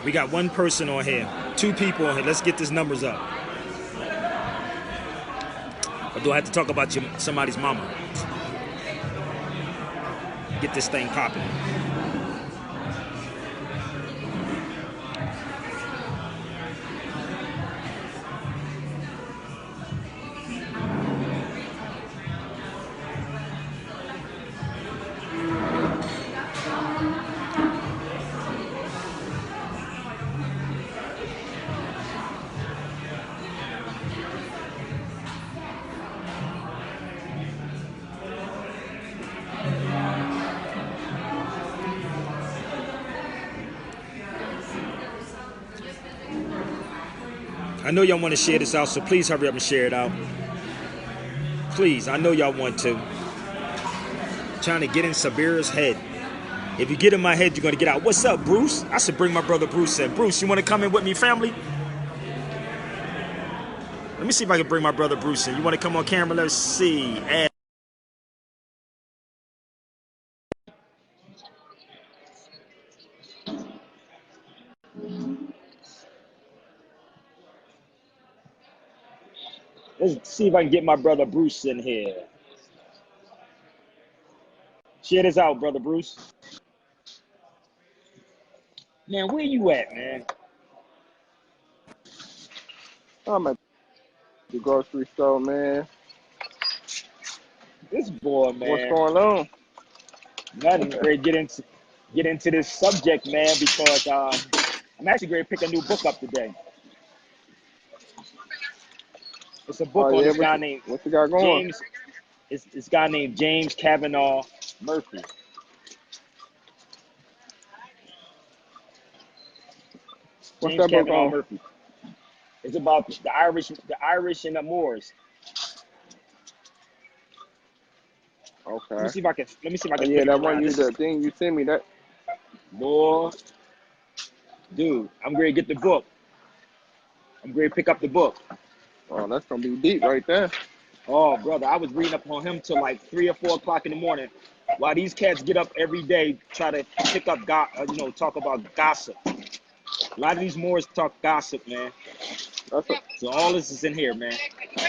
We got one person on here, 2 people on here. Let's get these numbers up. Or do I have to talk about somebody's mama? Get this thing popping. I know y'all want to share this out, so please hurry up and share it out. Please, I know y'all want to. Trying to get in Sabir's head. If you get in my head, you're going to get out. What's up, Bruce? I should bring my brother Bruce in. Bruce, you want to come in with me, family? Let me see if I can bring my brother Bruce in. You want to come on camera? Let's see. Let's see if I can get my brother Bruce in here. Share this out, brother Bruce. Man, where you at, man? I'm at the grocery store, man. This boy, man. What's going on? Nothing. Ready to get into this subject, man, because I'm actually going to pick a new book up today. It's a book on this guy named What's the guy going? James. It's this guy named James Kavanaugh Murphy. What's James that book Kavanaugh on? Murphy. It's about the Irish and the Moors. Okay. Let me see if I can. Yeah, that one the thing you sent me that. Boy, dude, I'm ready to get the book. I'm ready to pick up the book. Oh, that's gonna be deep right there. Oh, brother, I was reading up on him till like 3 or 4 o'clock in the morning. While these cats get up every day, try to pick up, talk about gossip. A lot of these Moors talk gossip, man. So all this is in here, man.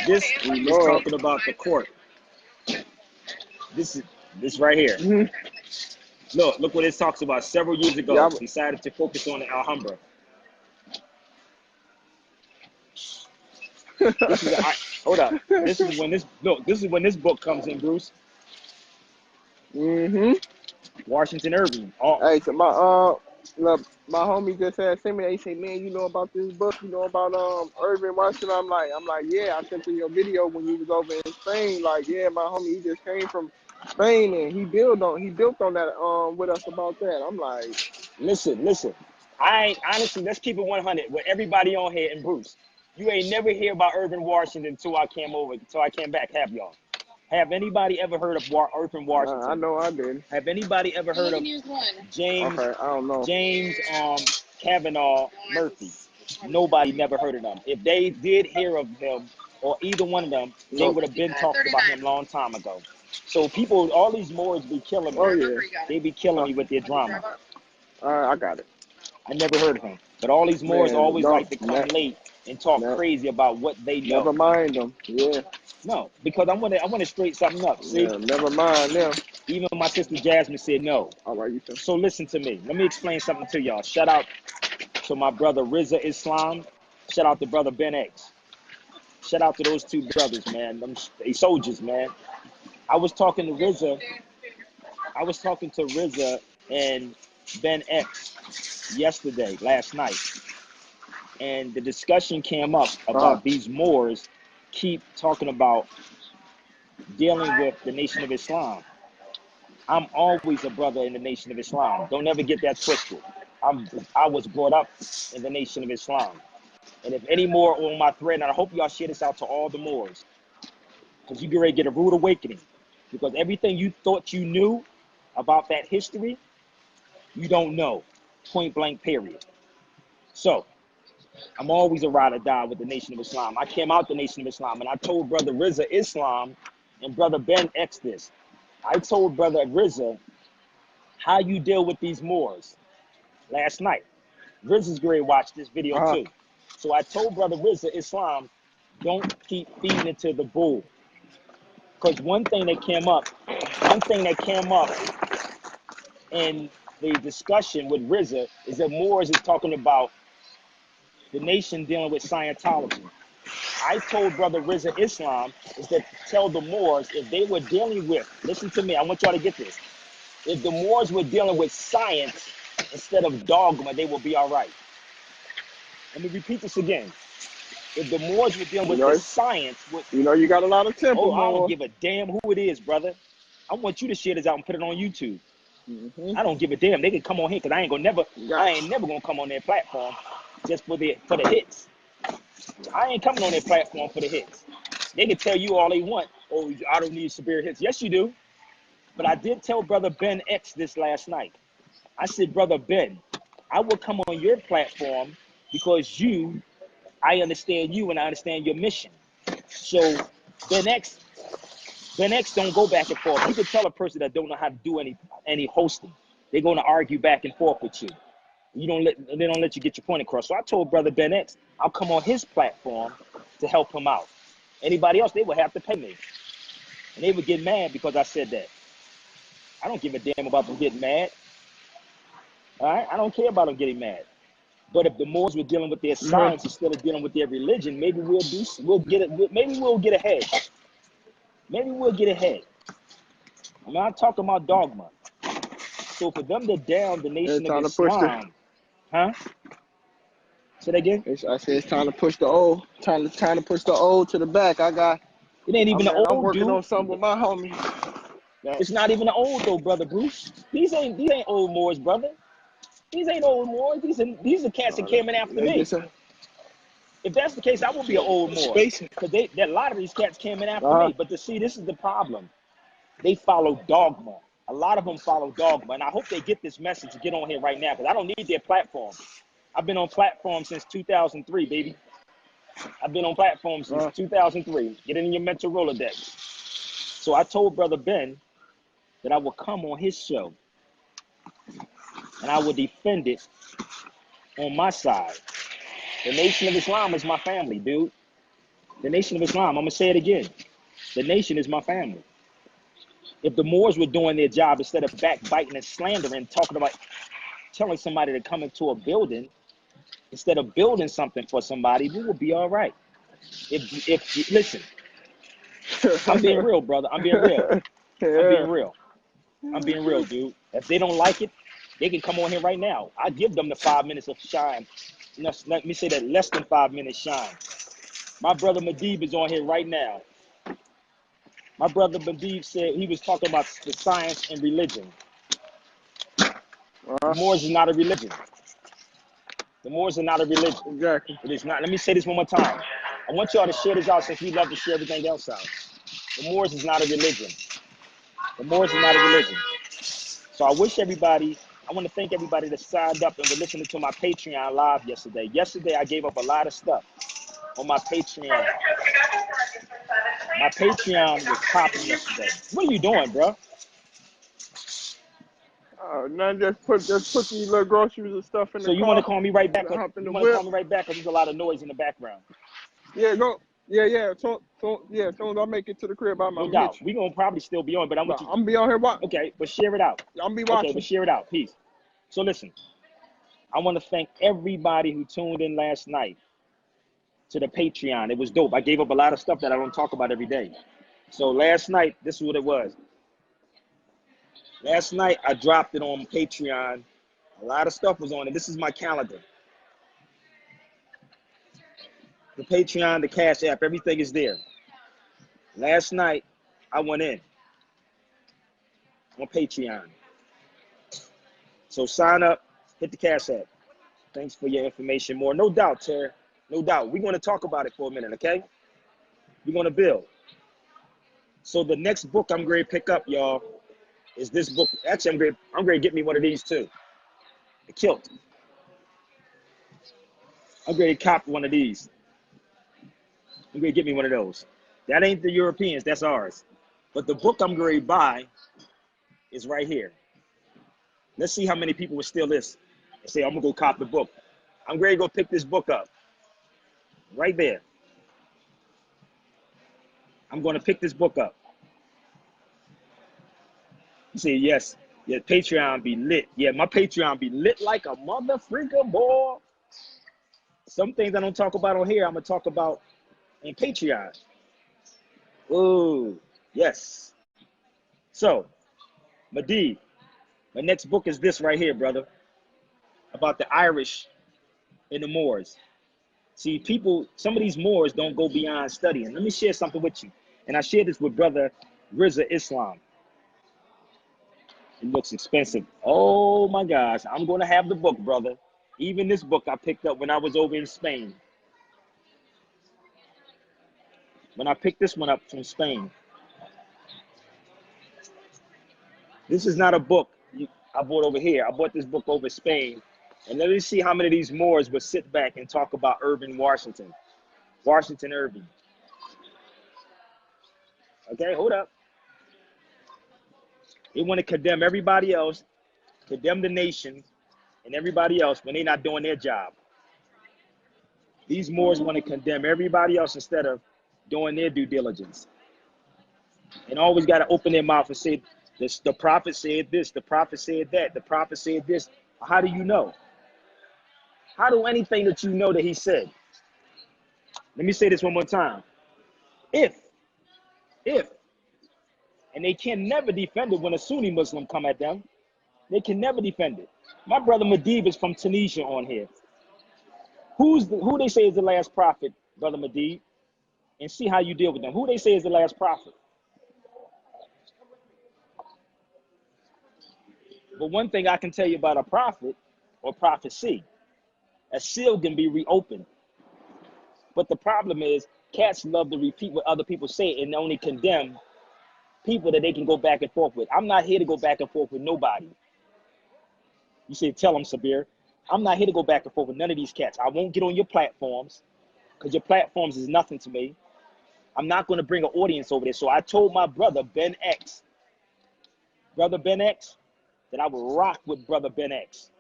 This is talking about the court. This right here. Mm-hmm. Look what it talks about. Several years ago, Yeah, decided to focus on the Alhambra. Hold up. This is when this book comes in, Bruce. Mm-hmm. Washington Irving. Hey, so my homie just had sent me. They say, man, you know about this book? You know about Irving Washington? I'm like, yeah. I sent you your video when you was over in Spain. Like, yeah, my homie, he just came from Spain and he built on that with us about that. I'm like, listen. Honestly, let's keep it 100 with everybody on here and Bruce. You ain't never hear about Irving Washington until I came back. Have y'all? Have anybody ever heard of Irving Washington? I know I didn't. Have anybody ever heard of James? Okay, I don't know. James Kavanaugh Murphy. Nobody never heard of them. If they did hear of him or either one of them, they would have been talking about him a long time ago. So people, all these Moors be killing me. Oh yeah. They be killing me with their drama. I got it. I never heard of him. But all these Moors always like to come late and talk crazy about what they know. Never mind them. Yeah. No, because I want to straight something up. See? Yeah, never mind them. Even my sister Jasmine said no. All right, you So listen to me. Let me explain something to y'all. Shout out to my brother Rizza Islam. Shout out to brother Ben X. Shout out to those 2 brothers, man. They soldiers, man. I was talking to Rizza and Ben X last night. And the discussion came up about these Moors keep talking about dealing with the Nation of Islam. I'm always a brother in the Nation of Islam. Don't ever get that twisted. I was brought up in the Nation of Islam. And if any more on my thread, and I hope y'all share this out to all the Moors, because you get ready to get a rude awakening. Because everything you thought you knew about that history, you don't know. Point blank, period. So, I'm always a ride or die with the Nation of Islam. I came out the Nation of Islam, and I told brother Rizza Islam and brother Ben X this. I told brother Rizza how you deal with these Moors last night. Rizza's going to watch this video Uh-huh. too. So I told Brother Rizza, Islam, don't keep feeding into the bull. Because one thing that came up in the discussion with Rizza is that Moors is talking about the nation dealing with Scientology. I told Brother Rizza Islam is that tell the Moors if they were dealing with, listen to me, I want y'all to get this. If the Moors were dealing with science instead of dogma, they will be all right. Let me repeat this again. If the Moors were dealing with the science, you got a lot of temper, oh, I don't Moor. give a damn who it is, brother. I want you to share this out and put it on YouTube. I don't give a damn. They can come on here because I ain't never gonna come on their platform just for the hits. I ain't coming on their platform for the hits. They can tell you all they want. Oh, I don't need severe hits. Yes, you do. But I did tell Brother Ben X this last night. I said, Brother Ben, I will come on your platform because I understand you and I understand your mission. So Ben X don't go back and forth. You can tell a person that don't know how to do any hosting. They're going to argue back and forth with you. They don't let you get your point across. So I told Brother Ben X, I'll come on his platform to help him out. Anybody else, they would have to pay me. And they would get mad because I said that. I don't give a damn about them getting mad. All right? I don't care about them getting mad. But if the Moors were dealing with their science instead of dealing with their religion, maybe we'll get ahead. Maybe we'll get ahead. I'm not talking about dogma. So for them to down the Nation of Islam, huh? Say that again? I said it's time to push the old, time to push the old to the back. It ain't even the I'm old working dude. on something with my homie. It's not even the old though, Brother Bruce. These ain't old Moors, brother. These ain't old Moors. These are cats that came in after me. If that's the case, I will be an old Moor. Because a lot of these cats came in after me. But to see, this is the problem. They follow dogma. A lot of them follow dogma. And I hope they get this message to get on here right now because I don't need their platform. I've been on platform since 2003, baby. I've been on platform since 2003. Get it in your mental Rolodex. So I told Brother Ben that I would come on his show and I would defend it on my side. The Nation of Islam is my family, dude. The Nation of Islam, I'm going to say it again. The nation is my family. If the Moors were doing their job instead of backbiting and slandering, talking about telling somebody to come into a building, instead of building something for somebody, we would be all right. If listen, I'm being real, brother. I'm being real. I'm being real, dude. If they don't like it, they can come on here right now. I give them the 5 minutes of shine. Let me say that, less than 5 minutes shine. My brother Medib is on here right now. My brother Medib said he was talking about the science and religion. The Moors is not a religion. The Moors are not a religion. Exactly. It is not. Let me say this one more time. I want y'all to share this out since we love to share everything else out. The Moors is not a religion. The Moors is not a religion. So I want to thank everybody that signed up and were listening to my Patreon live yesterday. Yesterday, I gave up a lot of stuff on my Patreon. My Patreon was popping yesterday. What are you doing, bro? None, just put these little groceries and stuff in the So car. you want to call me right back? Hop in the You want to call whip. me right back? Because there's a lot of noise in the background. Yeah, go. Yeah. So as soon as I make it to the crib, I'm No gonna hit doubt. you. We're going to probably still be on, but I want you. I'm be on here watching. Okay, but share it out. I'm be watching. Okay, but share it out. Peace. So listen, I want to thank everybody who tuned in last night to the Patreon. It was dope. I gave up a lot of stuff that I don't talk about every day. So last night, this is what it was. Last night, I dropped it on Patreon. A lot of stuff was on it. This is my calendar. The Patreon, the Cash App, everything is there. Last night, I went in on Patreon. So sign up, hit the Cash App. Thanks for your information more. No doubt, Terry. No doubt. We're going to talk about it for a minute, okay? We're going to build. So the next book I'm going to pick up, y'all, is this book. Actually, I'm going to get me one of these too. The Kilt. I'm going to cop one of these. I'm going to get me one of those. That ain't the Europeans. That's ours. But the book I'm going to buy is right here. Let's see how many people will steal this and say, I'm going to go cop the book. I'm ready to go pick this book up. Right there. I'm going to pick this book up. You say, yes, yeah, Patreon be lit. Yeah, my Patreon be lit like a mother freaker, boy. Some things I don't talk about on here, I'm going to talk about in Patreon. Oh, yes. So, Madid, my next book is this right here, brother, about the Irish and the Moors. See, people, some of these Moors don't go beyond studying. Let me share something with you. And I shared this with brother Rizza Islam. It looks expensive. Oh my gosh, I'm going to have the book, brother. Even this book I picked up when I was over in Spain. When I picked this one up from Spain. This is not a book I bought over here. I bought this book over in Spain. And let me see how many of these Moors would sit back and talk about Irving Washington. Washington Irving. Okay, hold up. They want to condemn everybody else, condemn the nation and everybody else when they're not doing their job. These Moors want to condemn everybody else instead of doing their due diligence. And always got to open their mouth and say, this, the prophet said this, the prophet said that, the prophet said this. How do you know? How do anything that you know that he said? Let me say this one more time. If, and they can never defend it when a Sunni Muslim come at them. They can never defend it. My brother Madib is from Tunisia on here. Who they say is the last prophet, brother Madib? And see how you deal with them. Who they say is the last prophet? But one thing I can tell you about a prophet or prophecy, a seal can be reopened. But the problem is, cats love to repeat what other people say and only condemn people that they can go back and forth with. I'm not here to go back and forth with nobody. You say, tell them, Sabir. I'm not here to go back and forth with none of these cats. I won't get on your platforms because your platforms is nothing to me. I'm not going to bring an audience over there. So I told my brother, Ben X, that I would rock with brother Ben X.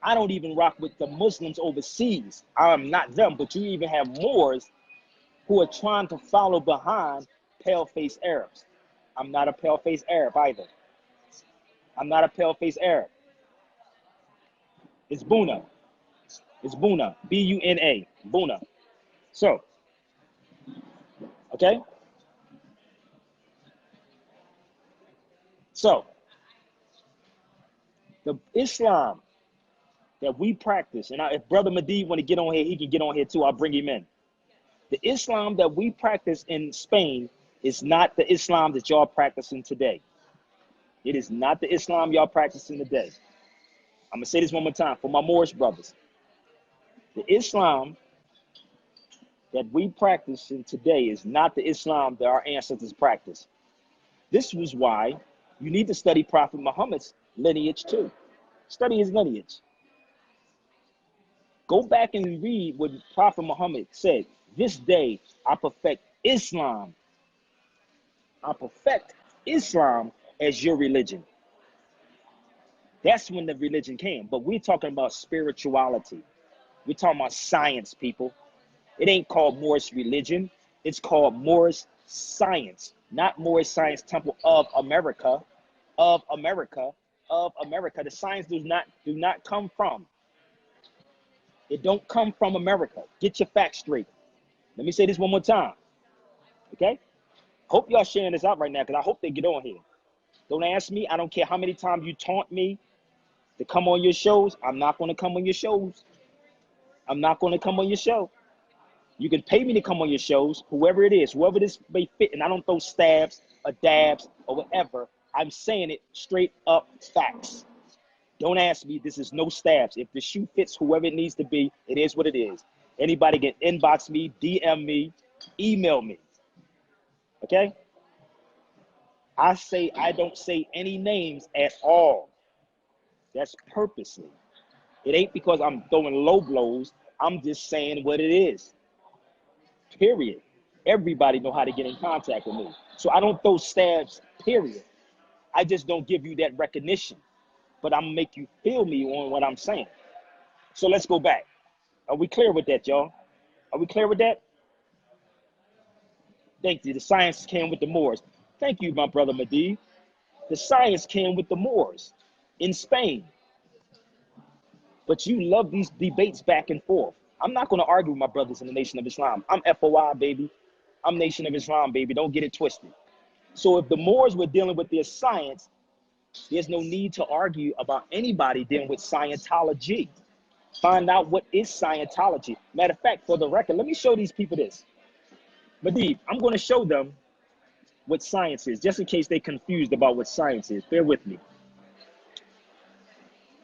I don't even rock with the Muslims overseas. I'm not them, but you even have Moors who are trying to follow behind pale-faced Arabs. I'm not a pale-faced Arab either. I'm not a pale-faced Arab. It's Buna. It's Buna. B-U-N-A. Buna. So, okay? So, the Islam that we practice, and if Brother Madid want to get on here, he can get on here too. I'll bring him in. The Islam that we practice in Spain is not the Islam that y'all practicing today. It is not the Islam y'all practicing today. I'm going to say this one more time for my Moorish brothers. The Islam that we practice in today is not the Islam that our ancestors practiced. This was why you need to study Prophet Muhammad's lineage too. Study his lineage. Go back and read what Prophet Muhammad said. This day I perfect Islam. I perfect Islam as your religion. That's when the religion came. But we're talking about spirituality. We're talking about science, people. It ain't called Moorish religion. It's called Moorish science. Not Moorish Science Temple of America. Of America. Of America. The science do not come from. It don't come from America. Get your facts straight. Let me say this one more time. Okay? Hope y'all sharing this out right now because I hope they get on here. Don't ask me. I don't care how many times you taunt me to come on your shows. I'm not going to come on your shows. I'm not going to come on your show. You can pay me to come on your shows, whoever it is, whoever this may fit, and I don't throw stabs or dabs or whatever. I'm saying it straight up facts. Don't ask me. This is no stabs. If the shoe fits whoever it needs to be, it is what it is. Anybody can inbox me, DM me, email me. Okay? I don't say any names at all. That's purposely. It ain't because I'm throwing low blows. I'm just saying what it is. Period. Everybody know how to get in contact with me. So I don't throw stabs, period. I just don't give you that recognition. But I'm gonna make you feel me on what I'm saying. So let's go back. Are we clear with that, y'all? Are we clear with that? Thank you. The science came with the Moors. Thank you, my brother Mahdi. The science came with the Moors in Spain. But you love these debates back and forth. I'm not going to argue with my brothers in the Nation of Islam. I'm FOI, baby. I'm Nation of Islam, baby. Don't get it twisted. So if the Moors were dealing with their science, there's no need to argue about anybody dealing with Scientology. Find out what is Scientology. Matter of fact, for the record, let me show these people this. Mahdi, I'm going to show them what science is, just in case they're confused about what science is. Bear with me.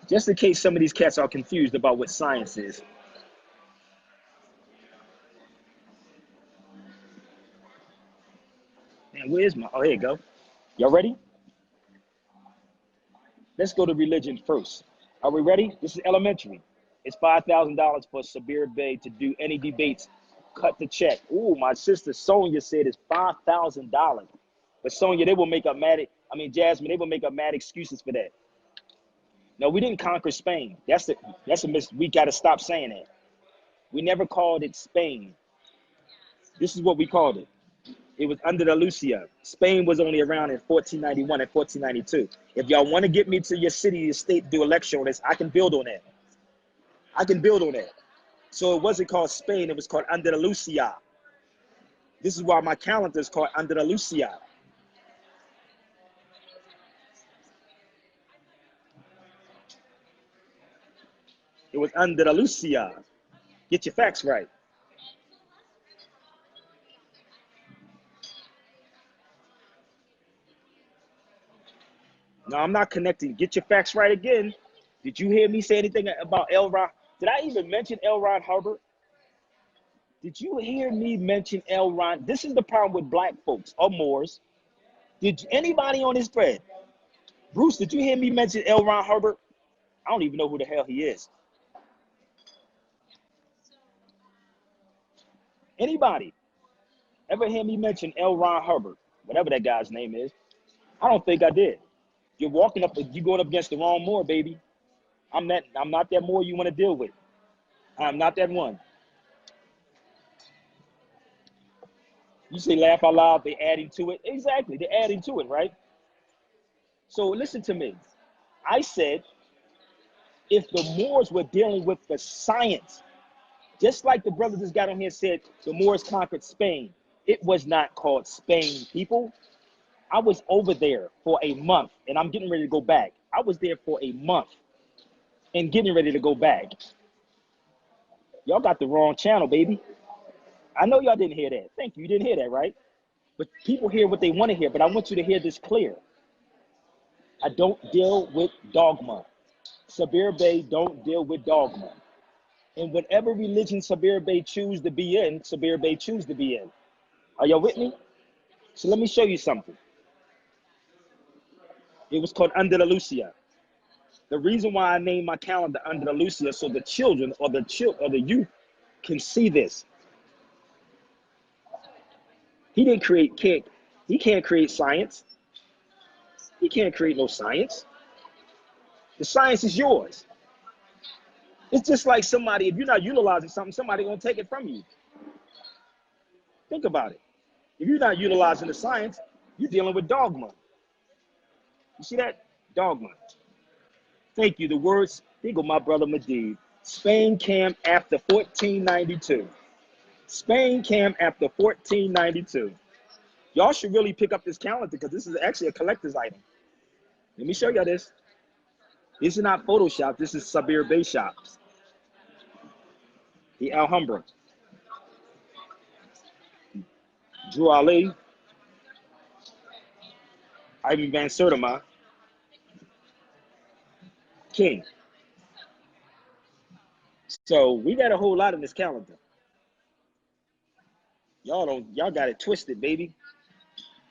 Just in case some of these cats are confused about what science is. Man, where's my, oh, here you go. Y'all ready? Let's go to religion first. Are we ready? This is elementary. It's $5,000 for Sabir Bey to do any debates. Cut the check. Ooh, my sister Sonia said it's $5,000. But Sonia, they will make up mad, Jasmine, they will make up mad excuses for that. No, we didn't conquer Spain. That's a miss. We got to stop saying that. We never called it Spain. This is what we called it. It was Andalusia. Spain was only around in 1491 and 1492. If y'all want to get me to your city, your state, do a lecture on this, I can build on that. I can build on that. So it wasn't called Spain. It was called Andalusia. This is why my calendar is called Andalusia. It was Andalusia. Get your facts right. No, I'm not connecting. Get your facts right again. Did you hear me say anything about L. Ron? Did I even mention L. Ron Hubbard? Did you hear me mention L. Ron? This is the problem with black folks or Moors. Did anybody on this thread? Bruce, did you hear me mention L. Ron Hubbard? I don't even know who the hell he is. Anybody ever hear me mention L. Ron Hubbard? Whatever that guy's name is. I don't think I did. You're walking up, you're going up against the wrong Moor, baby. I'm not that Moor you want to deal with. I'm not that one. You say laugh out loud, they're adding to it. Exactly, they're adding to it, right? So listen to me. I said, if the Moors were dealing with the science, just like the brother just got on here and said, the Moors conquered Spain. It was not called Spain, people. I was over there for a month, and I'm getting ready to go back. I was there for a month and getting ready to go back. Y'all got the wrong channel, baby. I know y'all didn't hear that. Thank you. You didn't hear that, right? But people hear what they want to hear, but I want you to hear this clear. I don't deal with dogma. Sabir Bey don't deal with dogma. And whatever religion Sabir Bey choose to be in, Sabir Bey choose to be in. Are y'all with me? So let me show you something. It was called Andalusia. The reason why I named my calendar Andalusia so the children or the youth can see this. He can't create science. He can't create no science. The science is yours. It's just like somebody, if you're not utilizing something, somebody gonna take it from you. Think about it. If you're not utilizing the science, you're dealing with dogma. You see that? Dogma. Thank you. The words, here go my brother Mahdi. Spain came after 1492. Spain came after 1492. Y'all should really pick up this calendar because this is actually a collector's item. Let me show y'all this. This is not Photoshop. This is Sabir Bey shops. The Alhambra. Drew Ali. Ivan Van Sertima. King. So we got a whole lot in this calendar. Y'all got it twisted, baby.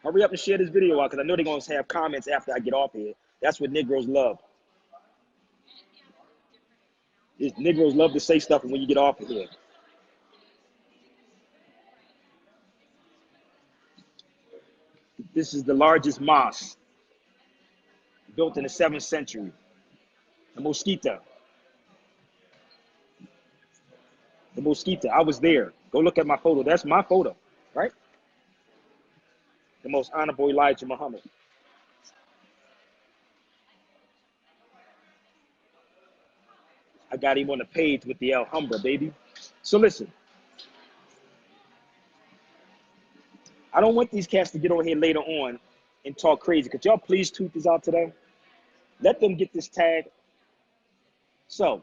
Hurry up and share this video out because I know they're going to have comments after I get off here. That's what Negroes love. Negroes love to say stuff when you get off of here. This is the largest mosque built in the 7th century. The Mosquita. The Mosquito. I was there. Go look at my photo. That's my photo, right? The most honorable Elijah Muhammad. I got him on the page with the Alhambra, baby. So listen, I don't want these cats to get on here later on and talk crazy. Could y'all please tweet this out today? Let them get this tag. So,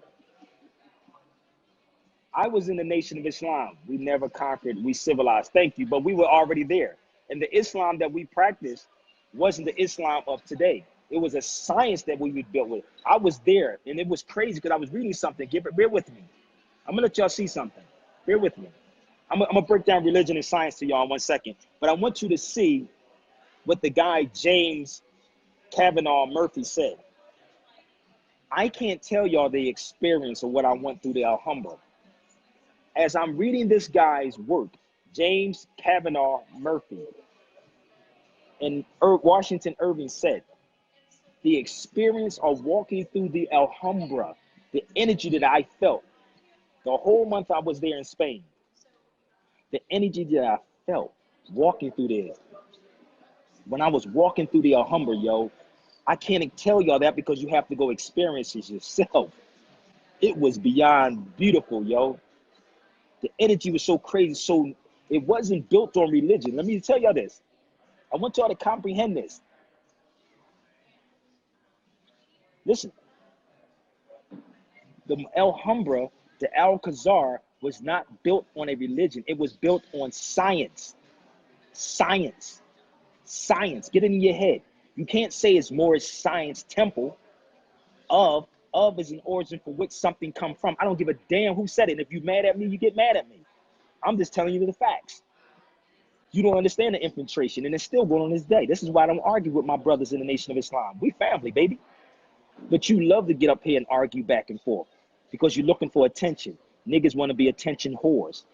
I was in the Nation of Islam. We never conquered, we civilized. Thank you, but we were already there. And the Islam that we practiced wasn't the Islam of today. It was a science that we built with. I was there, and it was crazy because I was reading something. Bear with me. I'm gonna let y'all see something. Bear with me. I'm gonna break down religion and science to y'all in 1 second. But I want you to see what the guy James Kavanaugh Murphy said. I can't tell y'all the experience of what I went through the Alhambra. As I'm reading this guy's work, James Kavanaugh Murphy, and Washington Irving said, the experience of walking through the Alhambra, the energy that I felt, the whole month I was there in Spain, the energy that I felt walking through there, when I was walking through the Alhambra, yo, I can't tell y'all that because you have to go experience it yourself. It was beyond beautiful, yo. The energy was so crazy. So it wasn't built on religion. Let me tell y'all this. I want y'all to comprehend this. Listen, the Alhambra, the Alcazar was not built on a religion. It was built on science. Science. Science. Get it in your head. You can't say it's Moorish science temple. Of is an origin for which something come from. I don't give a damn who said it. And if you're mad at me, you get mad at me. I'm just telling you the facts. You don't understand the infiltration, and it's still going on this day. This is why I don't argue with my brothers in the Nation of Islam. We family, baby. But you love to get up here and argue back and forth because you're looking for attention. Niggas want to be attention whores.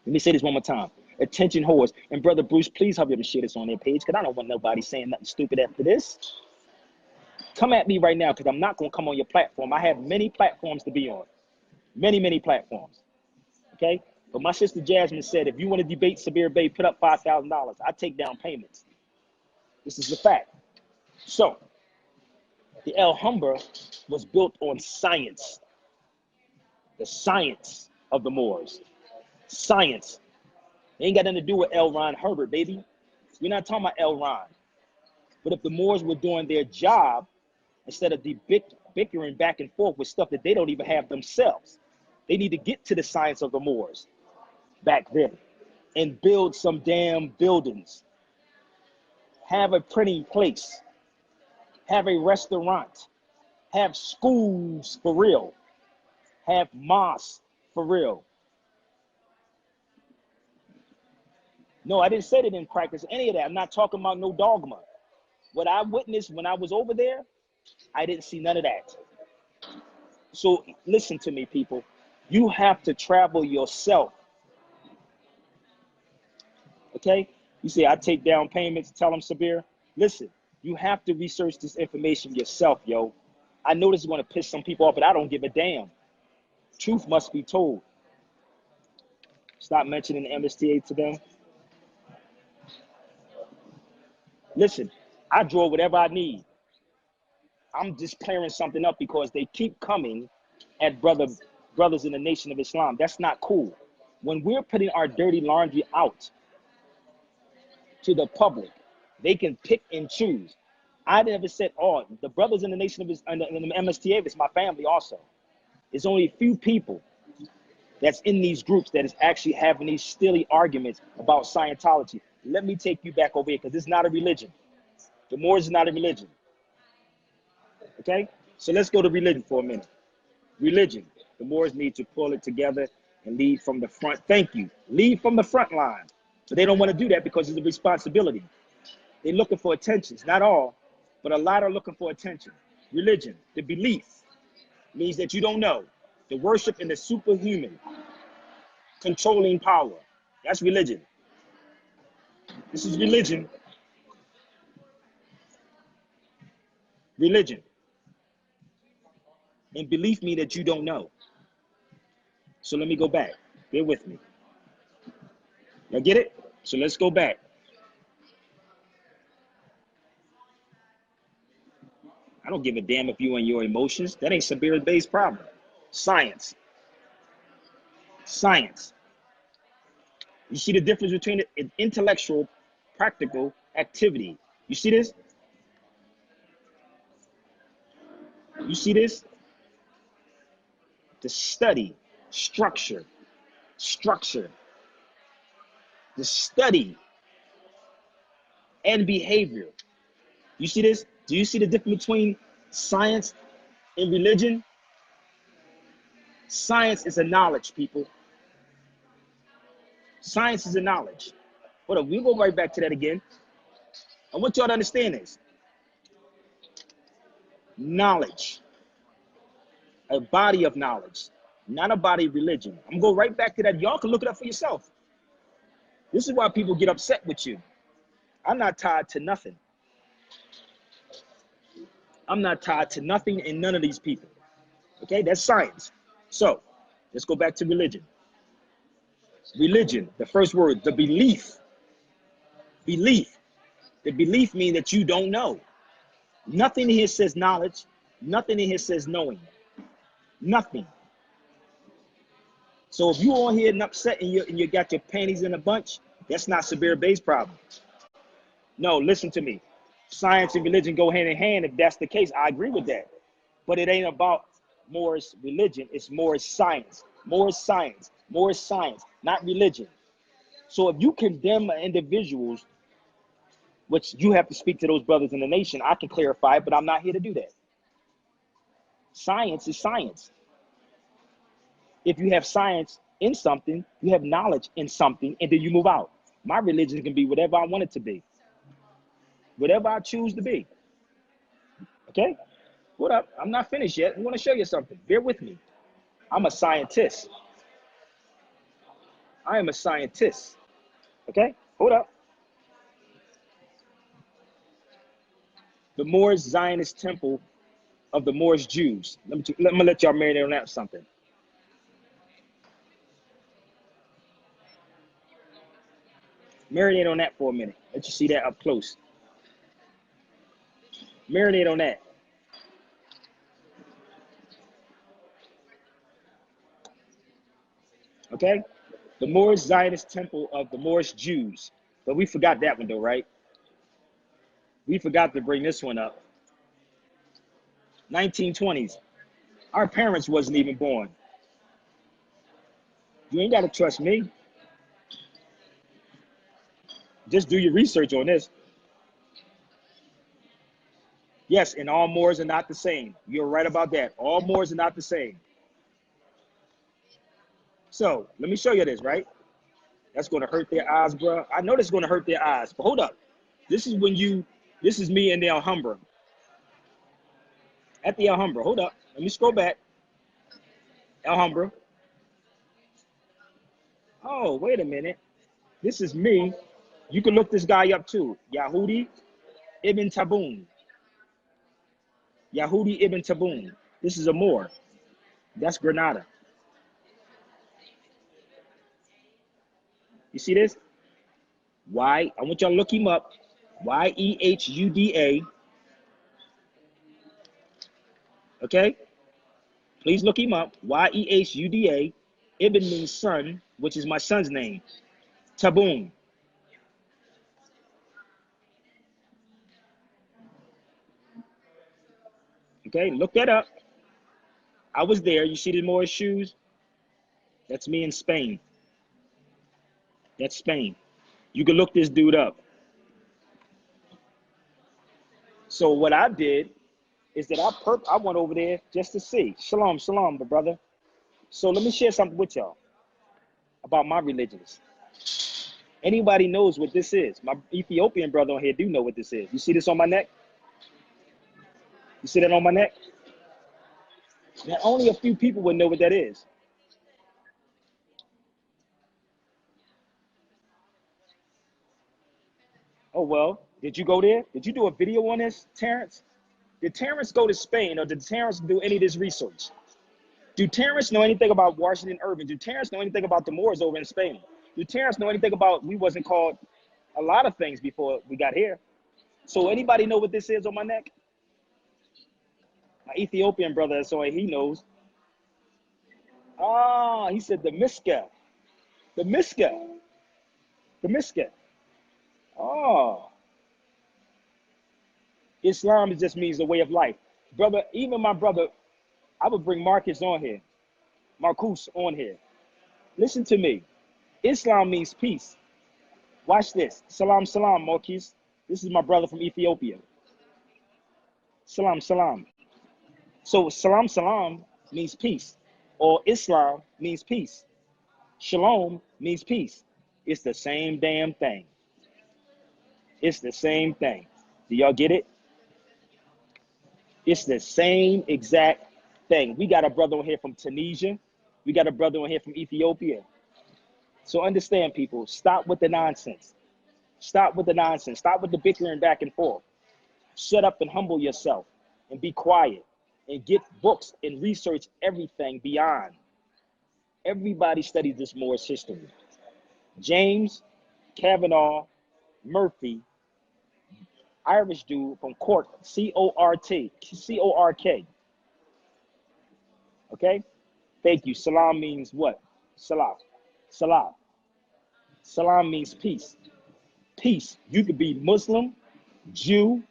Let me say this one more time. Attention whores. And Brother Bruce, please help you to share this on their page because I don't want nobody saying nothing stupid after this. Come at me right now because I'm not going to come on your platform. I have many platforms to be on. Many, many platforms. Okay? But my sister Jasmine said, if you want to debate Sabir Bey, put up $5,000. I take down payments. This is the fact. So, the Alhambra was built on science. The science of the Moors. Science. It ain't got nothing to do with L. Ron Herbert, baby. We're not talking about L. Ron. But if the Moors were doing their job, instead of bickering back and forth with stuff that they don't even have themselves, they need to get to the science of the Moors back then and build some damn buildings. Have a printing place. Have a restaurant. Have schools for real. Have mosques for real. No, I didn't say they didn't practice any of that. I'm not talking about no dogma. What I witnessed when I was over there, I didn't see none of that. So listen to me, people. You have to travel yourself. Okay? You say, I take down payments, tell them, Sabir. Listen, you have to research this information yourself, yo. I know this is going to piss some people off, but I don't give a damn. Truth must be told. Stop mentioning the MSTA to them. Listen, I draw whatever I need. I'm just clearing something up because they keep coming at brothers in the Nation of Islam. That's not cool. When we're putting our dirty laundry out to the public, they can pick and choose. I never said, oh, the brothers in the Nation of Islam, in the MSTA, it's my family also. It's only a few people that's in these groups that is actually having these silly arguments about Scientology. Let me take you back over here because it's not a religion. The Moors is not a religion. Okay? So let's go to religion for a minute. Religion. The Moors need to pull it together and lead from the front. Thank you. Lead from the front line. But they don't want to do that because it's a responsibility. They're looking for attention. Not all, but a lot are looking for attention. Religion, the belief, means that you don't know. The worship in the superhuman, controlling power. That's religion. This is religion. Religion. And belief means that you don't know. So let me go back. Bear with me. Y'all get it? So let's go back. I don't give a damn if you and your emotions. That ain't Sabir Bey's problem. Science. Science. You see the difference between an intellectual, practical activity. You see this? You see this? The study, structure, structure, the study and behavior. You see this? Do you see the difference between science and religion? Science is a knowledge, people. Science is a knowledge. Hold up, we'll go right back to that again. I want y'all to understand this. Knowledge, a body of knowledge, not a body of religion. I'm gonna go right back to that. Y'all can look it up for yourself. This is why people get upset with you. I'm not tied to nothing. I'm not tied to nothing and none of these people. Okay, that's science. So let's go back to religion. Religion, the first word, the belief. Belief. The belief means that you don't know. Nothing in here says knowledge. Nothing in here says knowing. Nothing. So if you're on here and upset and you got your panties in a bunch, that's not Sabir Bey's problem. No, listen to me. Science and religion go hand in hand. If that's the case, I agree with that. But it ain't about Moors religion. It's Moors science. Moors science. Moors science, not religion. So if you condemn individuals, which you have to speak to those brothers in the nation, I can clarify it, but I'm not here to do that. Science is science. If you have science in something, you have knowledge in something, and then you move out. My religion can be whatever I want it to be. Whatever I choose to be. Okay? What up? I'm not finished yet. I want to show you something. Bear with me. I'm a scientist. I am a scientist. Okay? Hold up. The Moors Zionist temple of the Moors Jews. Let me let y'all marinate on that something. Marinate on that for a minute. Let you see that up close. Marinate on that. Okay? The Moors Zionist temple of the Moors Jews. But we forgot that one though, right? We forgot to bring this one up. 1920s. Our parents wasn't even born. You ain't got to trust me. Just do your research on this. Yes, and all Moors are not the same. You're right about that. All Moors are not the same. So let me show you this, right? That's going to hurt their eyes, bro. I know that's going to hurt their eyes, but hold up. This is me in the Alhambra. At the Alhambra, hold up. Let me scroll back. Alhambra. Oh, wait a minute. This is me. You can look this guy up too. Yahudi Ibn Tabun. Yahudi Ibn Tabun. This is a Moor. That's Granada. You see this? I want y'all to look him up. Yehuda. Okay? Please look him up. Yehuda. Ibn means son, which is my son's name. Tabun. Okay, look that up. I was there. You see the Moorish shoes? That's me in Spain. That's Spain. You can look this dude up. So what I did is that I went over there just to see. Shalom, shalom, my brother. So let me share something with y'all about my religions. Anybody knows what this is? My Ethiopian brother on here do know what this is. You see this on my neck? You see that on my neck? Now only a few people would know what that is. Oh well, did you go there? Did you do a video on this, Terrence? Did Terrence go to Spain or did Terrence do any of this research? Do Terrence know anything about Washington Irving? Do Terrence know anything about the Moors over in Spain? Do Terrence know anything about, we wasn't called a lot of things before we got here? So anybody know what this is on my neck? My Ethiopian brother, so he knows. Ah, he said the miska. The miska. The miska. Oh. Islam just means the way of life. Brother, even my brother, I would bring Marcus on here. Marcus on here. Listen to me. Islam means peace. Watch this. Salam, salam, Marcus. This is my brother from Ethiopia. Salam, salam. So salam, salam means peace. Or Islam means peace. Shalom means peace. It's the same damn thing. It's the same thing. Do y'all get it? It's the same exact thing. We got a brother on here from Tunisia. We got a brother on here from Ethiopia. So understand, people, stop with the nonsense. Stop with the nonsense. Stop with the bickering back and forth. Shut up and humble yourself and be quiet and get books and research everything beyond. Everybody studies this Moorish history. James, Kavanaugh, Murphy, Irish dude from Cork, C-O-R-T, C-O-R-K. Okay? Thank you. Salam means what? Salah. Salah. Salam means peace. Peace. You could be Muslim, Jew,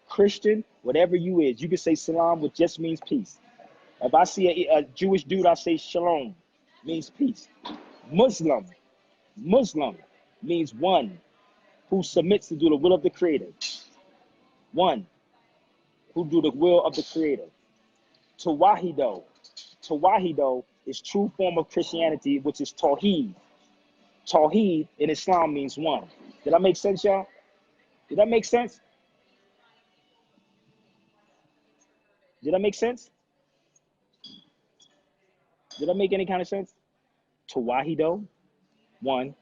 Christian, whatever you is. You could say salam, which just means peace. If I see a Jewish dude, I say shalom, means peace. Muslim means one who submits to do the will of the Creator. One who do the will of the Creator. Tawahido is true form of Christianity, which is Tawheed. Tawheed in Islam means one. Did that make sense, y'all? Did that make sense? Did that make sense? Did that make any kind of sense? Tawahido, one.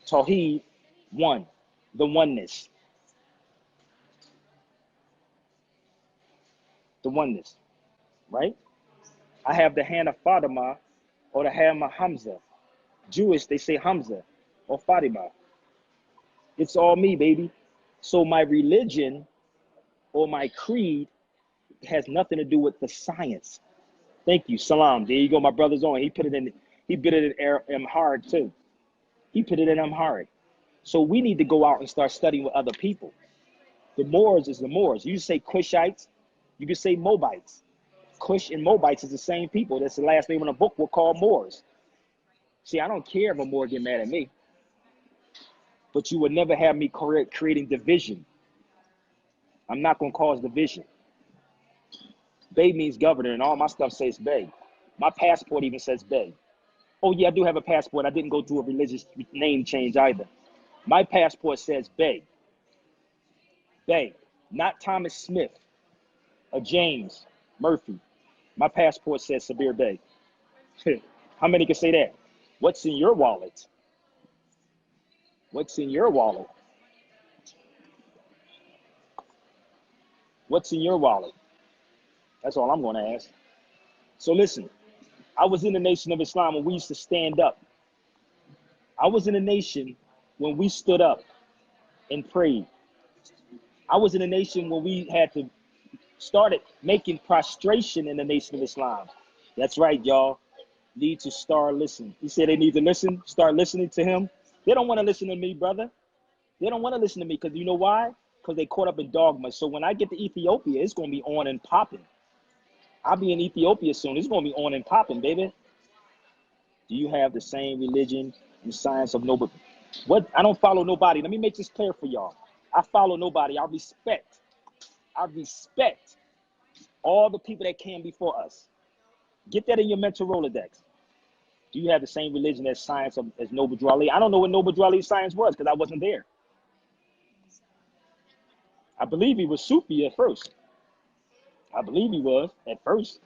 Tawheed, one. The oneness. The oneness, right? I have the hand of Fatima or the hand of Hamza. Jewish, they say Hamza or Fatima. It's all me, baby. So my religion or my creed has nothing to do with the science. Thank you. Salam. There you go. My brother's on. He put it in Amharic too. He put it in Amharic. So we need to go out and start studying with other people. The Moors is the Moors. You say Cushites, you can say Moabites. Cush and Moabites is the same people. That's the last name in a book we're called Moors. See, I don't care if a Moor get mad at me, but you would never have me creating division. I'm not going to cause division. Bey means governor, and all my stuff says Bey. My passport even says Bey. Oh, yeah, I do have a passport. I didn't go through a religious name change either. My passport says Bey. Bey, not Thomas Smith or James Murphy. My passport says Sabir Bey. How many can say that? What's in your wallet? What's in your wallet? What's in your wallet? That's all I'm going to ask. So listen, I was in the Nation of Islam when we used to stand up. I was in a nation when we stood up and prayed. I was in a nation when we had to started making prostration in the Nation of Islam. That's right, y'all. Need to start listening. He said they need to listen, start listening to him. They don't want to listen to me, brother. They don't want to listen to me because you know why? Because they caught up in dogma. So when I get to Ethiopia, it's going to be on and popping. I'll be in Ethiopia soon. It's going to be on and popping, baby. Do you have the same religion and science of nobody? What? I don't follow nobody. Let me make this clear for y'all. I follow nobody. I respect all the people that came before us. Get that in your mental Rolodex. Do you have the same religion as science as Noble Drew Ali? I don't know what Noble Drew Ali's science was because I wasn't there. I believe he was Sufi at first. I believe he was at first.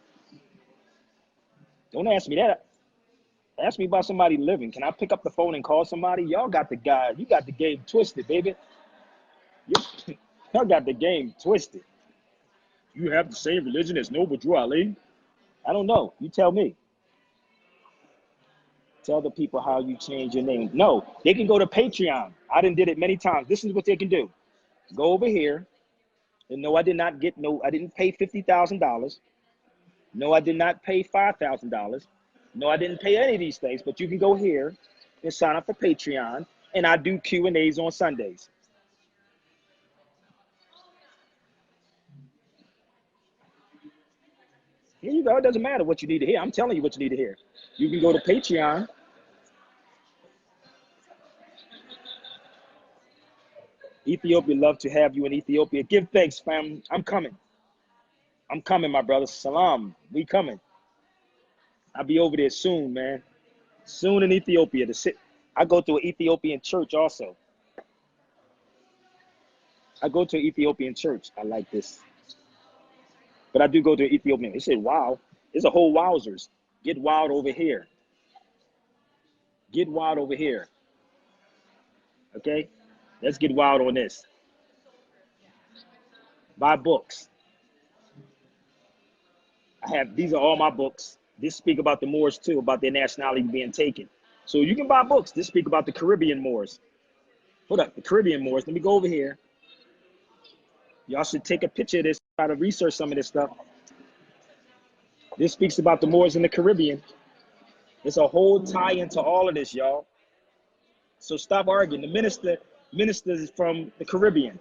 Don't ask me that. Ask me about somebody living. Can I pick up the phone and call somebody? Y'all got the guy. You got the game twisted, baby. Y'all got the game twisted. You have the same religion as Noble Drew Ali? I don't know. You tell me. Tell the people how you change your name. No, they can go to Patreon. I done did it many times. This is what they can do. Go over here. And no, I did not get I didn't pay $50,000. No, I did not pay $5,000. No, I didn't pay any of these things, but you can go here and sign up for Patreon, and I do Q&As on Sundays. Here you go. It doesn't matter what you need to hear. I'm telling you what you need to hear. You can go to Patreon. Ethiopia love to have you in Ethiopia. Give thanks, fam. I'm coming. I'm coming, my brother. Salam. We coming. I'll be over there soon, man. Soon in Ethiopia to sit. I go to an Ethiopian church also. I go to an Ethiopian church. I like this. But I do go to an Ethiopian. They say, wow. There's a whole wowzers. Get wild over here. Get wild over here. Okay? Let's get wild on this. Buy books. These are all my books. This speak about the Moors too, about their nationality being taken. So you can buy books. This speak about the Caribbean Moors. Hold up, the Caribbean Moors. Let me go over here. Y'all should take a picture of this, try to research some of this stuff. This speaks about the Moors in the Caribbean. It's a whole tie into all of this, y'all. So stop arguing. The minister is from the Caribbean.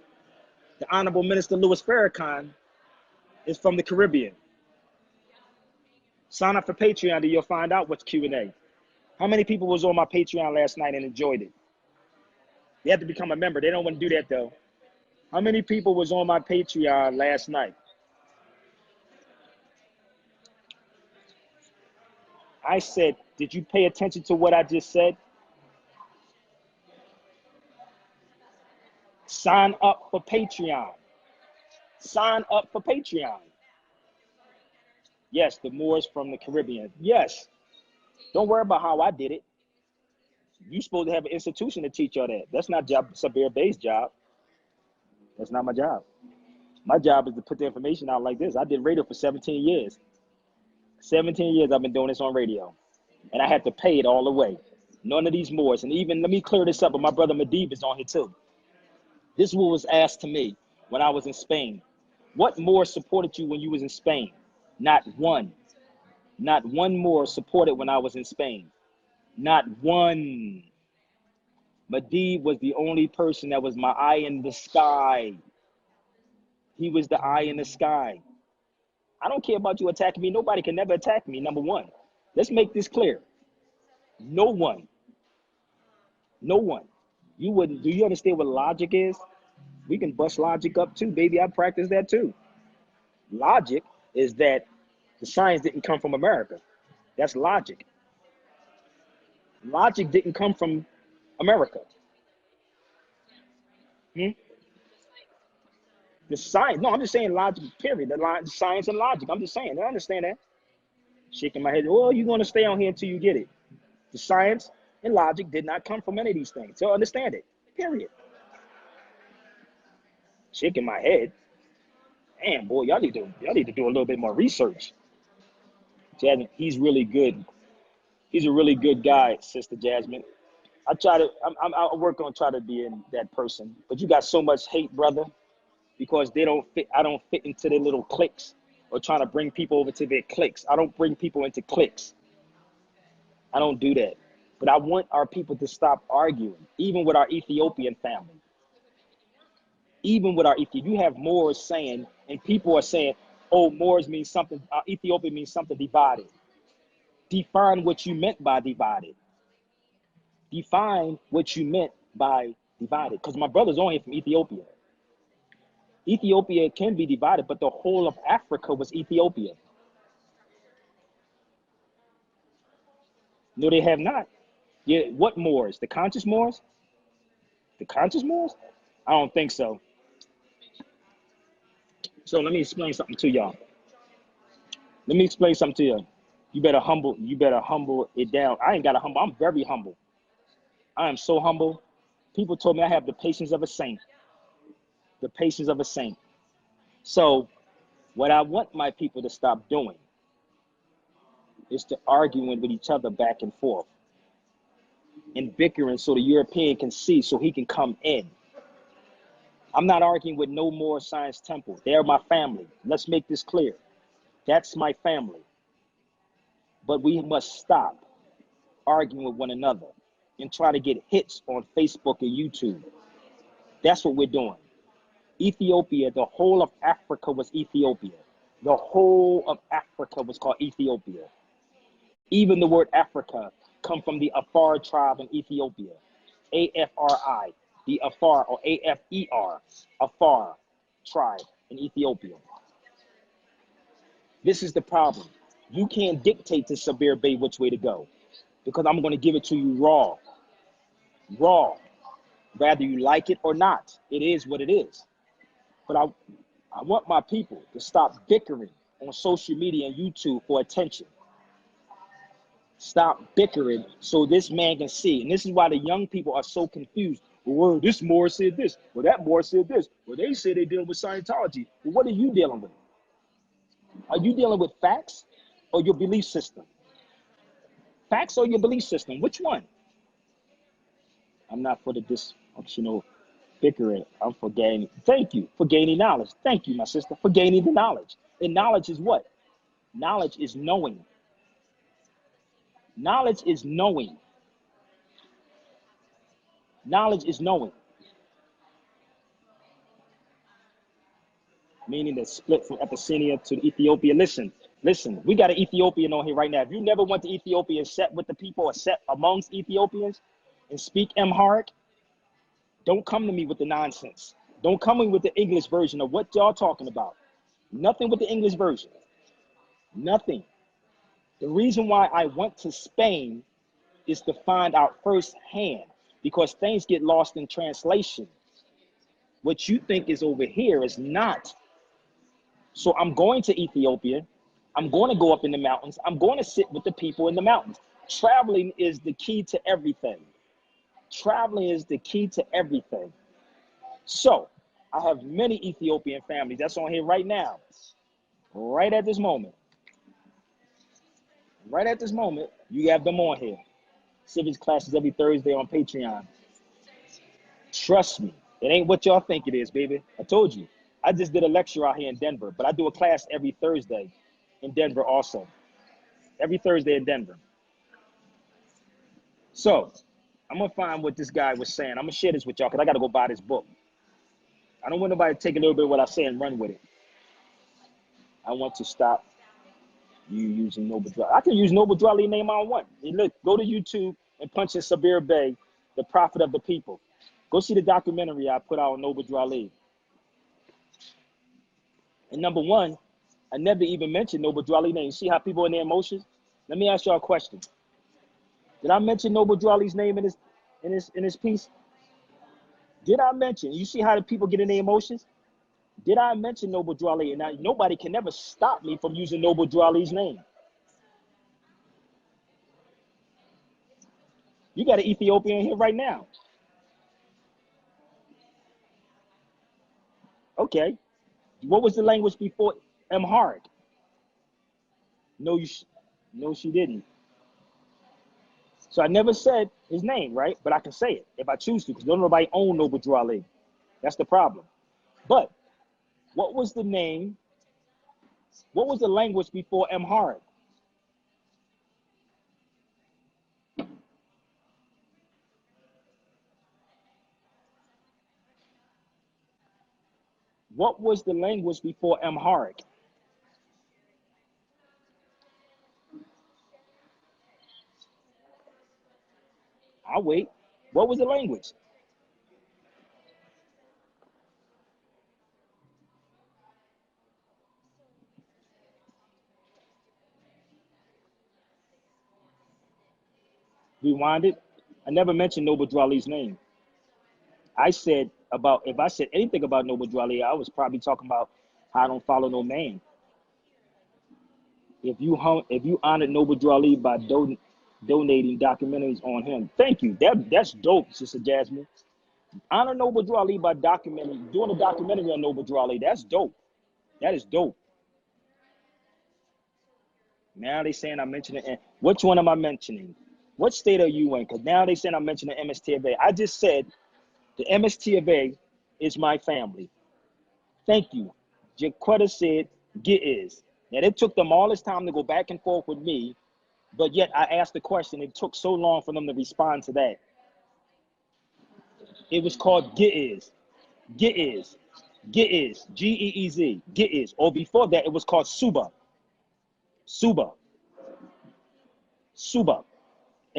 The Honorable Minister Louis Farrakhan is from the Caribbean. Sign up for Patreon and you'll find out what's Q&A. How many people was on my Patreon last night and enjoyed it? They have to become a member. They don't want to do that though. How many people was on my Patreon last night? I said, did you pay attention to what I just said? Sign up for Patreon. Sign up for Patreon. Yes, the Moors from the Caribbean. Yes. Don't worry about how I did it. You're supposed to have an institution to teach y'all that. That's not Sabir Bey's job. That's not my job. My job is to put the information out like this. I did radio for 17 years. 17 years I've been doing this on radio. And I had to pay it all the way. None of these Moors. And even, let me clear this up, but my brother Medib is on here too. This was asked to me when I was in Spain. What Moor supported you when you was in Spain? Not one. Not one Moor supported when I was in Spain. Not one. Medib was the only person that was my eye in the sky. He was the eye in the sky. I don't care about you attacking me. Nobody can never attack me, number one. Let's make this clear. No one. No one. You wouldn't. Do you understand what logic is? We can bust logic up too, baby. I practice that too. Logic is that the science didn't come from America. That's logic. Logic didn't come from America. The science, no, I'm just saying logic, period. The science and logic. I'm just saying, I understand that. Shaking my head, well, you're going to stay on here until you get it. The science and logic did not come from any of these things. So understand it, period. Shaking my head. Damn, boy, y'all need to do a little bit more research. Jasmine, he's really good. He's a really good guy, Sister Jasmine. I work on try to be in that person, but you got so much hate, brother, because they don't fit. I don't fit into their little cliques or trying to bring people over to their cliques. I don't bring people into cliques. I don't do that. But I want our people to stop arguing, even with our Ethiopian family. Even with our Ethiopian, you have Moors saying, and people are saying, oh, Moors means something, Ethiopia means something divided. Define what you meant by divided. Define what you meant by divided. Because my brother's on here from Ethiopia. Ethiopia can be divided, but the whole of Africa was Ethiopia. No, they have not. Yeah, what Moors? The conscious Moors? The conscious Moors? I don't think so. So let me explain something to y'all. Let me explain something to you. You better humble it down. I ain't got to humble. I'm very humble. I am so humble. People told me I have the patience of a saint. The patience of a saint. So what I want my people to stop doing is to arguing with each other back and forth. and bickering so the European can see, so he can come in. I'm not arguing with no more Science Temple. They're my family. Let's make this clear. That's my family. But we must stop arguing with one another and try to get hits on Facebook and YouTube. That's what we're doing. Ethiopia, the whole of Africa was Ethiopia. The whole of Africa was called Ethiopia. Even the word Africa come from the Afar tribe in Ethiopia. A-F-R-I, the Afar, or A-F-E-R, Afar tribe in Ethiopia. This is the problem. You can't dictate to Sabir Bey which way to go, because I'm going to give it to you raw. Raw. Whether you like it or not, it is what it is. But I want my people to stop bickering on social media and YouTube for attention. Stop bickering so this man can see. And this is why the young people are so confused. Well, this Moor said this. Well, that Moor said this. Well, they say they're dealing with Scientology. Well, what are you dealing with? Are you dealing with facts or your belief system? Facts or your belief system? Which one? I'm not for the dysfunctional bickering. I'm for gaining. Thank you for gaining knowledge. Thank you, my sister, for gaining the knowledge. And knowledge is what? Knowledge is knowing. Knowledge is knowing. Knowledge is knowing. Meaning the split from Abyssinia to Ethiopia. Listen, we got an Ethiopian on here right now. If you never went to Ethiopia and sat with the people or sat amongst Ethiopians and speak Amharic, don't come to me with the nonsense. Don't come in with the English version of what y'all talking about. Nothing with the English version. Nothing. The reason why I went to Spain is to find out firsthand, because things get lost in translation. What you think is over here is not. So I'm going to Ethiopia. I'm going to go up in the mountains. I'm going to sit with the people in the mountains. Traveling is the key to everything. Traveling is the key to everything. So I have many Ethiopian families that's on here right now. Right at this moment. Right at this moment, you have them on here. Civics classes every Thursday on Patreon. Trust me, it ain't what y'all think it is, baby. I told you. I just did a lecture out here in Denver, but I do a class every Thursday in Denver also. Every Thursday in Denver. So I'm going to find what this guy was saying. I'm going to share this with y'all because I got to go buy this book. I don't want nobody to take a little bit of what I say and run with it. I want to stop you using Noble Dwali. I can use Noble Dwali name I want. Hey, look, go to YouTube and punch in Sabir Bey, the prophet of the people. Go see the documentary I put out on Noble Dwali. And number one, I never even mentioned Noble Dwali name. See how people in their emotions? Let me ask y'all a question. Did I mention Noble Dwali's name in his piece? Did I mention? You see how the people get in their emotions? Did I mention Noble Dwali? And nobody can never stop me from using Noble Dwali's name. You got an Ethiopian here right now. Okay. What was the language before Amharic? No, no, she didn't. So I never said his name, right? But I can say it if I choose to, because don't nobody own Noble Dwali. That's the problem. But what was the name? What was the language before Amharic? What was the language before Amharic? I'll wait. What was the language? Rewind it. I never mentioned Noble Dwali's name. I said if I said anything about Noble Dwali, I was probably talking about how I don't follow no man. If you honored Noble Dwali by donating documentaries on him, thank you. That's dope, Sister Jasmine. Honor Noble Dwali by doing a documentary on Noble Dwali. That's dope. That is dope. Now they saying I'm mentioning it. Which one am I mentioning? What state are you in? Because now they said I'm mentioning the MST of A. I just said the MST of A is my family. Thank you. Jaquetta said, get is. Now, it took them all this time to go back and forth with me, but yet I asked the question. It took so long for them to respond to that. It was called get is. Get is. Get is. Geez. Get is. Or before that, it was called Suba. Suba. Suba.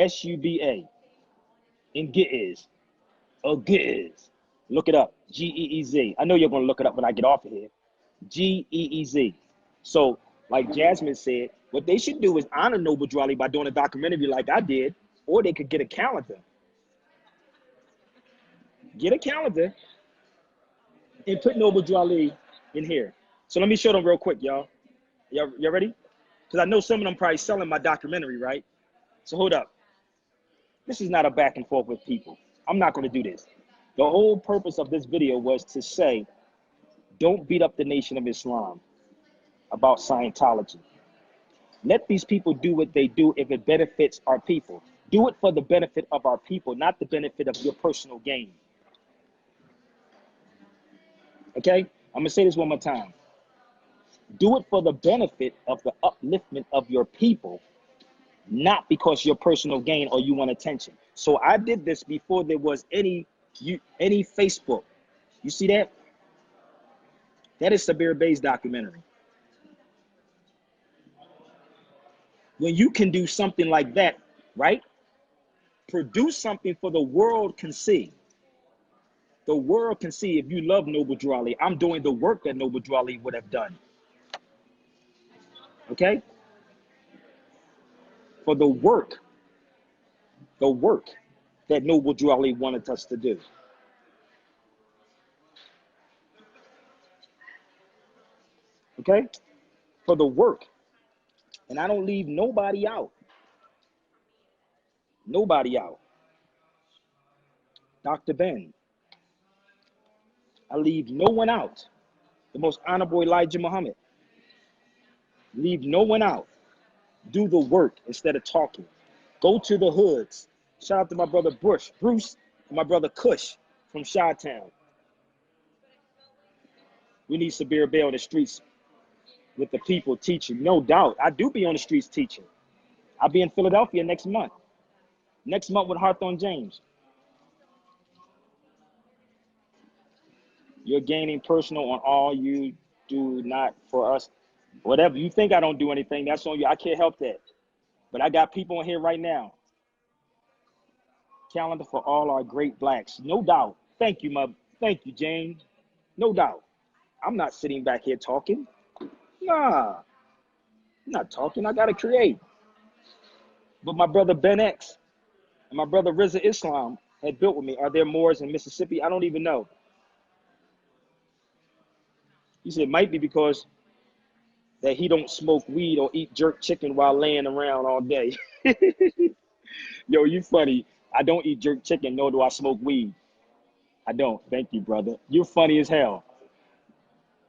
Suba. And get is. Or get is. Look it up. Geez. I know you're going to look it up when I get off of here. Geez. So, like Jasmine said, what they should do is honor Noble Drew Ali by doing a documentary like I did, or they could get a calendar. Get a calendar and put Noble Drew Ali in here. So let me show them real quick, y'all. Y'all ready? Because I know some of them probably selling my documentary, right? So hold up. This is not a back and forth with people. I'm not going to do this. The whole purpose of this video was to say, don't beat up the Nation of Islam about Scientology. Let these people do what they do if it benefits our people. Do it for the benefit of our people, not the benefit of your personal gain. Okay? I'm going to say this one more time. Do it for the benefit of the upliftment of your people, not because your personal gain or you want attention. So I did this before there was any Facebook. You see that? That is Sabir Bey's documentary. When you can do something like that, right? Produce something for the world can see. The world can see if you love Noble Drew Ali. I'm doing the work that Noble Drew Ali would have done. Okay? For the work that Noble Drew Ali wanted us to do. Okay? For the work. And I don't leave nobody out. Nobody out. Dr. Ben. I leave no one out. The most honorable Elijah Muhammad. Leave no one out. Do the work instead of talking. Go to the hoods. Shout out to my brother Bruce, and my brother Kush from Chi-Town. We need Sabir Bey on the streets with the people teaching. No doubt. I do be on the streets teaching. I'll be in Philadelphia next month. Next month with Hawthorne James. You're gaining personal on all you do not for us. Whatever. You think I don't do anything, that's on you. I can't help that. But I got people in here right now. Calendar for all our great blacks. No doubt. Thank you, thank you, Jane. No doubt. I'm not sitting back here talking. Nah. I'm not talking. I gotta create. But my brother Ben X and my brother Rizza Islam had built with me. Are there Moors in Mississippi? I don't even know. He said it might be because that he don't smoke weed or eat jerk chicken while laying around all day. Yo, you funny. I don't eat jerk chicken, nor do I smoke weed. I don't. Thank you, brother. You're funny as hell.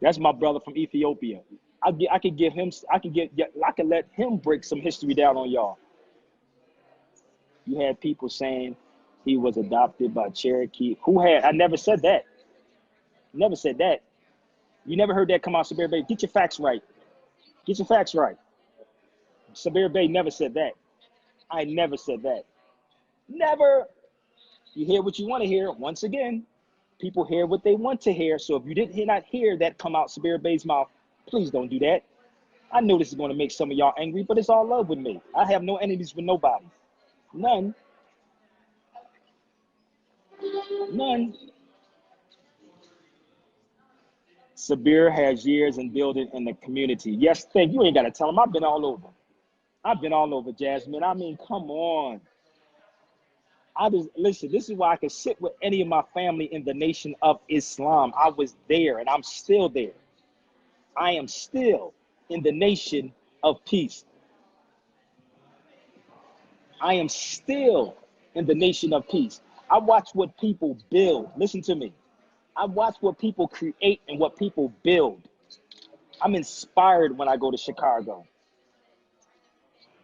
That's my brother from Ethiopia. I could let him break some history down on y'all. You had people saying he was adopted by Cherokee. I never said that. Never said that. You never heard that come out, Sabir Bey. Get your facts right. Get your facts right. Sabir Bey never said that. I never said that. Never. You hear what you want to hear. Once again, people hear what they want to hear. So if you did not hear that come out Sabir Bey's mouth, please don't do that. I know this is going to make some of y'all angry, but it's all love with me. I have no enemies with nobody. None. None. Sabir has years in building in the community. Yes, thank you. Ain't got to tell him. I've been all over. I've been all over, Jasmine. I mean, come on. Listen, this is why I can sit with any of my family in the Nation of Islam. I was there and I'm still there. I am still in the Nation of Peace. I am still in the Nation of Peace. I watch what people build. Listen to me. I watch what people create and what people build. I'm inspired when I go to Chicago.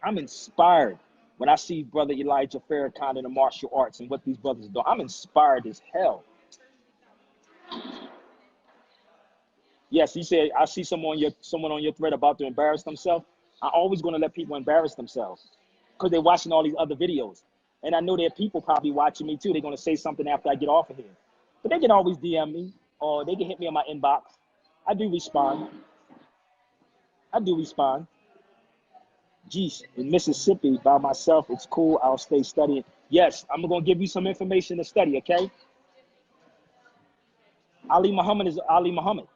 I'm inspired. When I see Brother Elijah Farrakhan in the martial arts and what these brothers do, I'm inspired as hell. Yes, he said, I see someone on your thread about to embarrass themselves. I'm always going to let people embarrass themselves because they're watching all these other videos. And I know there are people probably watching me too. They're going to say something after I get off of here. But they can always DM me or they can hit me on my inbox. I do respond. Geez, in Mississippi by myself, it's cool. I'll stay studying. Yes, I'm going to give you some information to study, okay? Ali Muhammad is Ali Muhammad.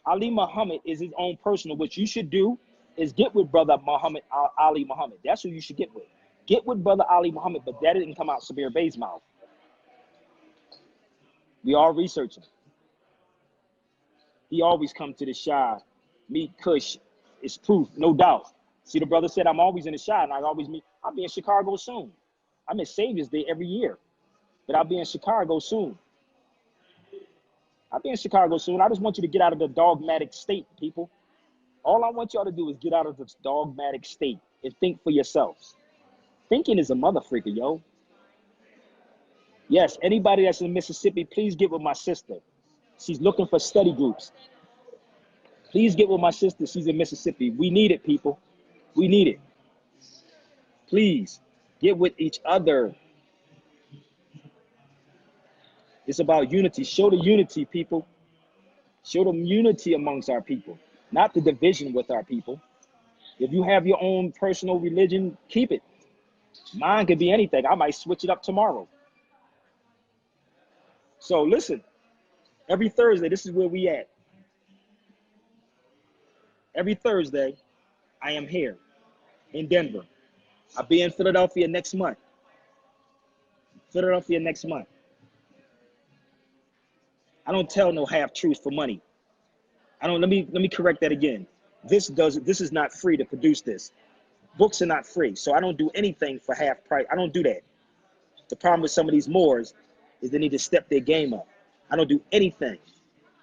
Ali Muhammad is his own personal. What you should do is get with Brother Muhammad Ali Muhammad. That's who you should get with. Get with Brother Ali Muhammad, but that didn't come out Sabir Bey's mouth. We all researching. He always come to the Shah, meet Kush. It's proof, no doubt. See, the brother said I'm always in the Shah, and I always meet. I'll be in Chicago soon. I'm at Savior's Day every year, but I'll be in Chicago soon. I just want you to get out of the dogmatic state, people. All I want y'all to do is get out of this dogmatic state and think for yourselves. Thinking is a mother freaker, yo. Yes, anybody that's in Mississippi, please get with my sister. She's looking for study groups. Please get with my sister. She's in Mississippi. We need it, people. We need it. Please get with each other. It's about unity. Show the unity, people. Show them unity amongst our people, not the division with our people. If you have your own personal religion, keep it. Mine could be anything. I might switch it up tomorrow. So listen, every Thursday, this is where we at. Every Thursday, I am here in Denver. I'll be in Philadelphia next month. I don't tell no half truths for money. Let me correct that again. This is not free to produce this. Books are not free, so I don't do anything for half price. I don't do that. The problem with some of these Moors is they need to step their game up. I don't do anything.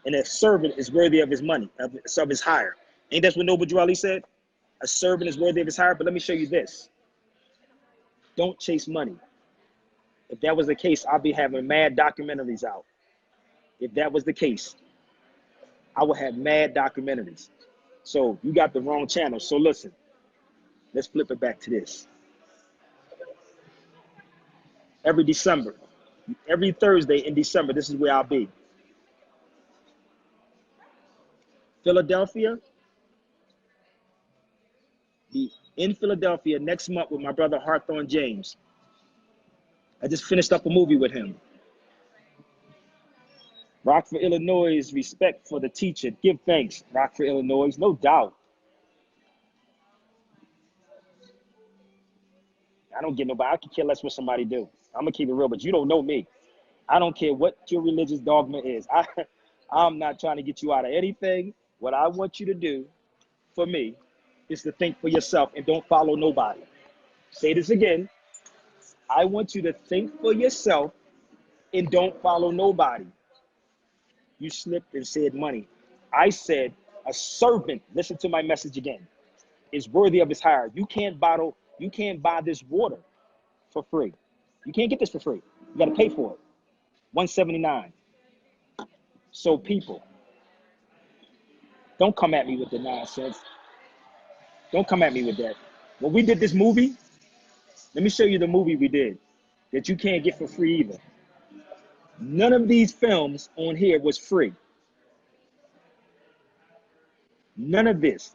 And a servant is worthy of his money, of his hire. Ain't that what Noble Drew Ali said? A servant is worthy of his hire. But let me show you this. Don't chase money. If that was the case, I'll be having mad documentaries out. If that was the case, I would have mad documentaries. So you got the wrong channel. So listen, let's flip it back to this. Every December, every Thursday in December, this is where I'll be. Philadelphia, be in Philadelphia next month with my brother Hawthorne James. I just finished up a movie with him. Rockford, Illinois, respect for the teacher. Give thanks, Rockford, Illinois, no doubt. I don't get nobody. I can care less what somebody do. I'm going to keep it real, but you don't know me. I don't care what your religious dogma is. I'm not trying to get you out of anything. What I want you to do for me is to think for yourself and don't follow nobody. Say this again. I want you to think for yourself and don't follow nobody. You slipped and said money. I said a servant, listen to my message again, is worthy of his hire. You can't buy this water for free. You can't get this for free. You got to pay for it. $179. So people, don't come at me with the nonsense. Don't come at me with that. When we did this movie, let me show you the movie we did that you can't get for free either. None of these films on here was free. None of this.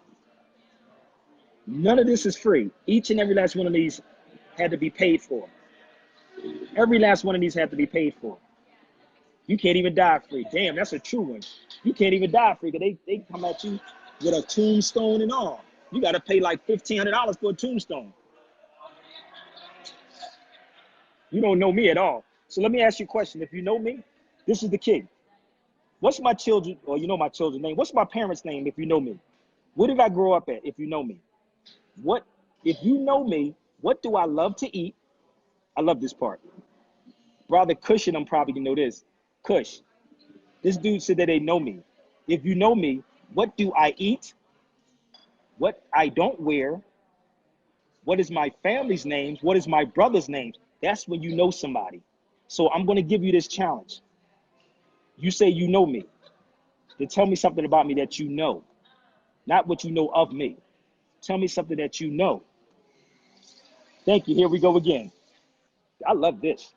None of this is free. Each and every last one of these had to be paid for. Every last one of these had to be paid for. You can't even die free. Damn, that's a true one. You can't even die free because they come at you with a tombstone and all. You got to pay like $1,500 for a tombstone. You don't know me at all. So let me ask you a question. If you know me, this is the kid. What's my children, or you know my children's name? What's my parents' name if you know me? Where did I grow up at if you know me? What, if you know me, what do I love to eat? I love this part. Brother Kush and I'm probably gonna know this. Kush, this dude said that they know me. If you know me, what do I eat? What I don't wear? What is my family's names? What is my brother's names? That's when you know somebody. So I'm going to give you this challenge. You say you know me. Then tell me something about me that you know, not what you know of me. Tell me something that you know. Thank you. Here we go again. I love this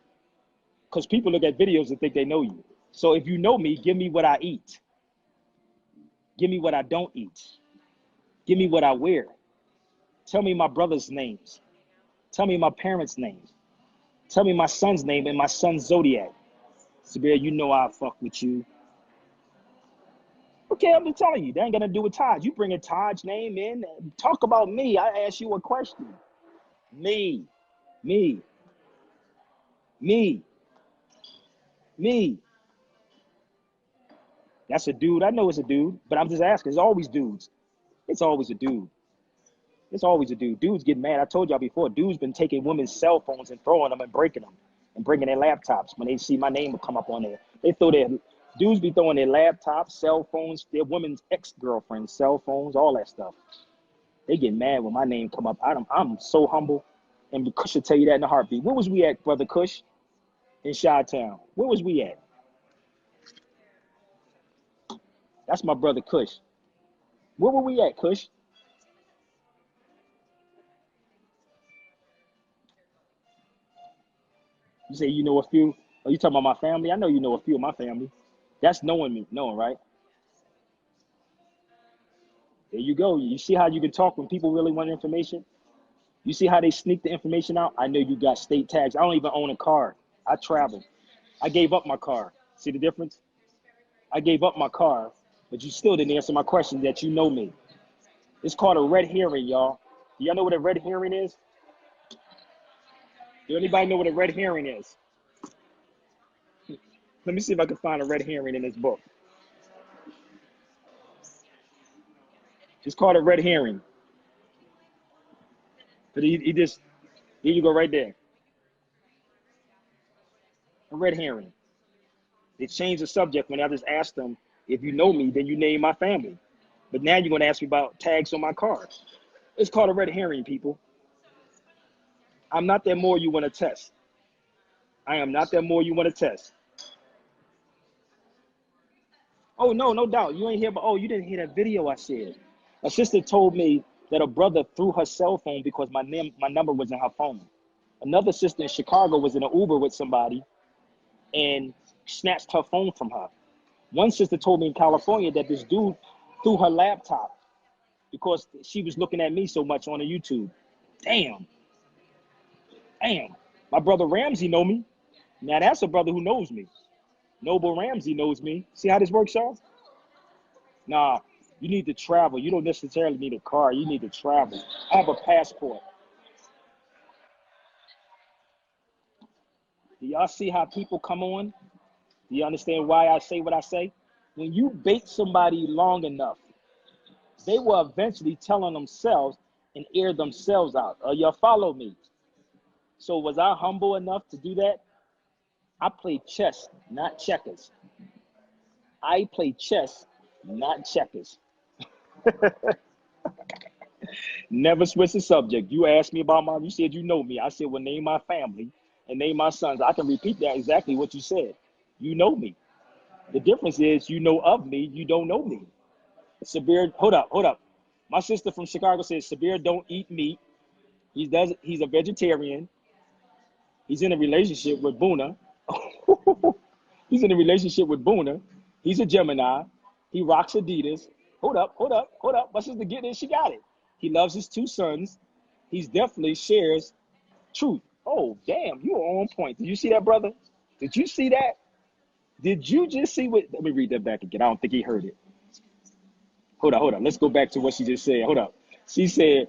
because people look at videos and think they know you. So if you know me, give me what I eat. Give me what I don't eat. Give me what I wear. Tell me my brother's names. Tell me my parents' names. Tell me my son's name and my son's zodiac. Sabir, you know I'll fuck with you. Okay, I'm just telling you, that ain't gonna do with Taj. You bring a Taj name in, talk about me. I ask you a question. Me, me, me, me. That's a dude. I know it's a dude, but I'm just asking. It's always dudes. It's always a dude. It's always a dude. Dudes get mad. I told y'all before, dudes been taking women's cell phones and throwing them and breaking them and bringing their laptops when they see my name come up on there. They throw their, dudes be throwing their laptops, cell phones, their women's ex-girlfriends, cell phones, all that stuff. They get mad when my name come up. I'm so humble. And Kush will tell you that in a heartbeat. Where was we at, Brother Kush? In Chi-Town. Where was we at? That's my brother Kush. Where were we at, Kush? You say you know a few. Oh, you talking about my family? I know you know a few of my family. That's knowing me, knowing, right? There you go. You see how you can talk when people really want information? You see how they sneak the information out? I know you got state tags. I don't even own a car. I travel. I gave up my car. See the difference? I gave up my car, but you still didn't answer my question that you know me. It's called a red herring, y'all. Do y'all know what a red herring is? Do anybody know what a red herring is? Let me see if I can find a red herring in this book. It's called a red herring. But he just, here you go right there. A red herring. They changed the subject when I just asked them, if you know me, then you name my family. But now you're going to ask me about tags on my car. It's called a red herring, people. I'm not that more you want to test. I am not that more you want to test. Oh, no, no doubt. You ain't hear, but oh, you didn't hear that video I shared. A sister told me that a brother threw her cell phone because my number was in her phone. Another sister in Chicago was in an Uber with somebody and snatched her phone from her. One sister told me in California that this dude threw her laptop because she was looking at me so much on the YouTube. Damn. Damn. My brother Ramsey know me. Now that's a brother who knows me. Noble Ramsey knows me. See how this works, y'all? Nah, you need to travel. You don't necessarily need a car. You need to travel. I have a passport. Do y'all see how people come on? Do you understand why I say what I say? When you bait somebody long enough, they will eventually tell on themselves and air themselves out. Y'all follow me. So was I humble enough to do that? I play chess, not checkers. I play chess, not checkers. Never switch the subject. You asked me about you said you know me. I said, well, name my family and name my sons. I can repeat that exactly what you said. You know me. The difference is you know of me, you don't know me. Sabir, hold up. My sister from Chicago says Sabir don't eat meat. He's a vegetarian. He's in a relationship with Buna. He's in a relationship with Buna. He's a Gemini. He rocks Adidas. Hold up. My sister get it, she got it. He loves his two sons. He's definitely shares truth. Oh, damn, you are on point. Did you see that, brother? Did you see that? Did you just see what? Let me read that back again. I don't think he heard it. Hold up. Let's go back to what she just said. Hold up. She said,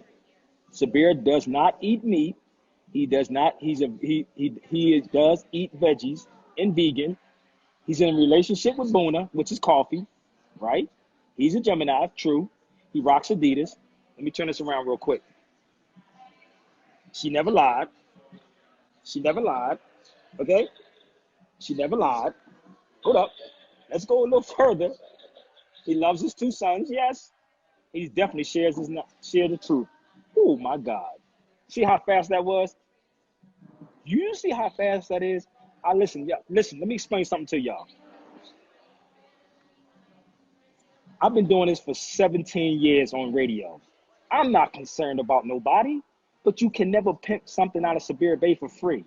Sabir does not eat meat. He does not. He does eat veggies and vegan. He's in a relationship with Buna, which is coffee, right? He's a Gemini, true. He rocks Adidas. Let me turn this around real quick. She never lied. Okay? She never lied. Hold up. Let's go a little further. He loves his two sons, yes. He definitely shares the truth. Oh my God. See how fast that was? You see how fast that is? Listen, let me explain something to y'all. I've been doing this for 17 years on radio. I'm not concerned about nobody, but you can never pimp something out of Sabir Bey for free.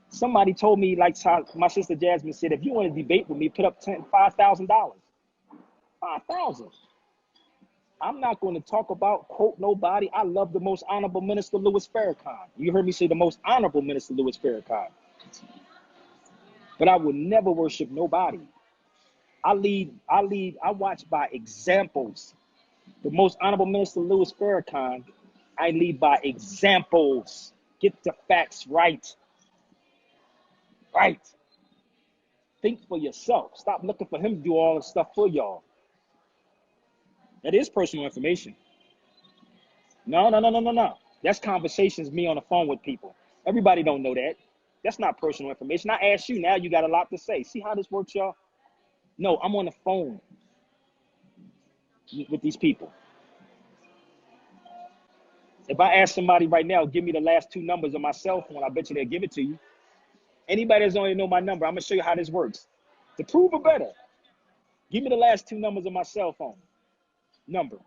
Somebody told me, like my sister Jasmine said, if you want to debate with me, put up $5,000. $5,000. I'm not going to talk about, quote, nobody. I love the most honorable Minister Louis Farrakhan. You heard me say the most honorable Minister Louis Farrakhan. But I will never worship nobody. I watch by examples. The most honorable Minister Louis Farrakhan, I lead by examples. Get the facts right. Right. Think for yourself. Stop looking for him to do all the stuff for y'all. That is personal information. No. That's conversations me on the phone with people. Everybody don't know that. That's not personal information. I asked you, now you got a lot to say. See how this works, y'all? No, I'm on the phone with these people. If I ask somebody right now, give me the last two numbers of my cell phone, I bet you they'll give it to you. Anybody that's only know my number, I'm gonna show you how this works. To prove it better, give me the last two numbers of my cell phone number. I'm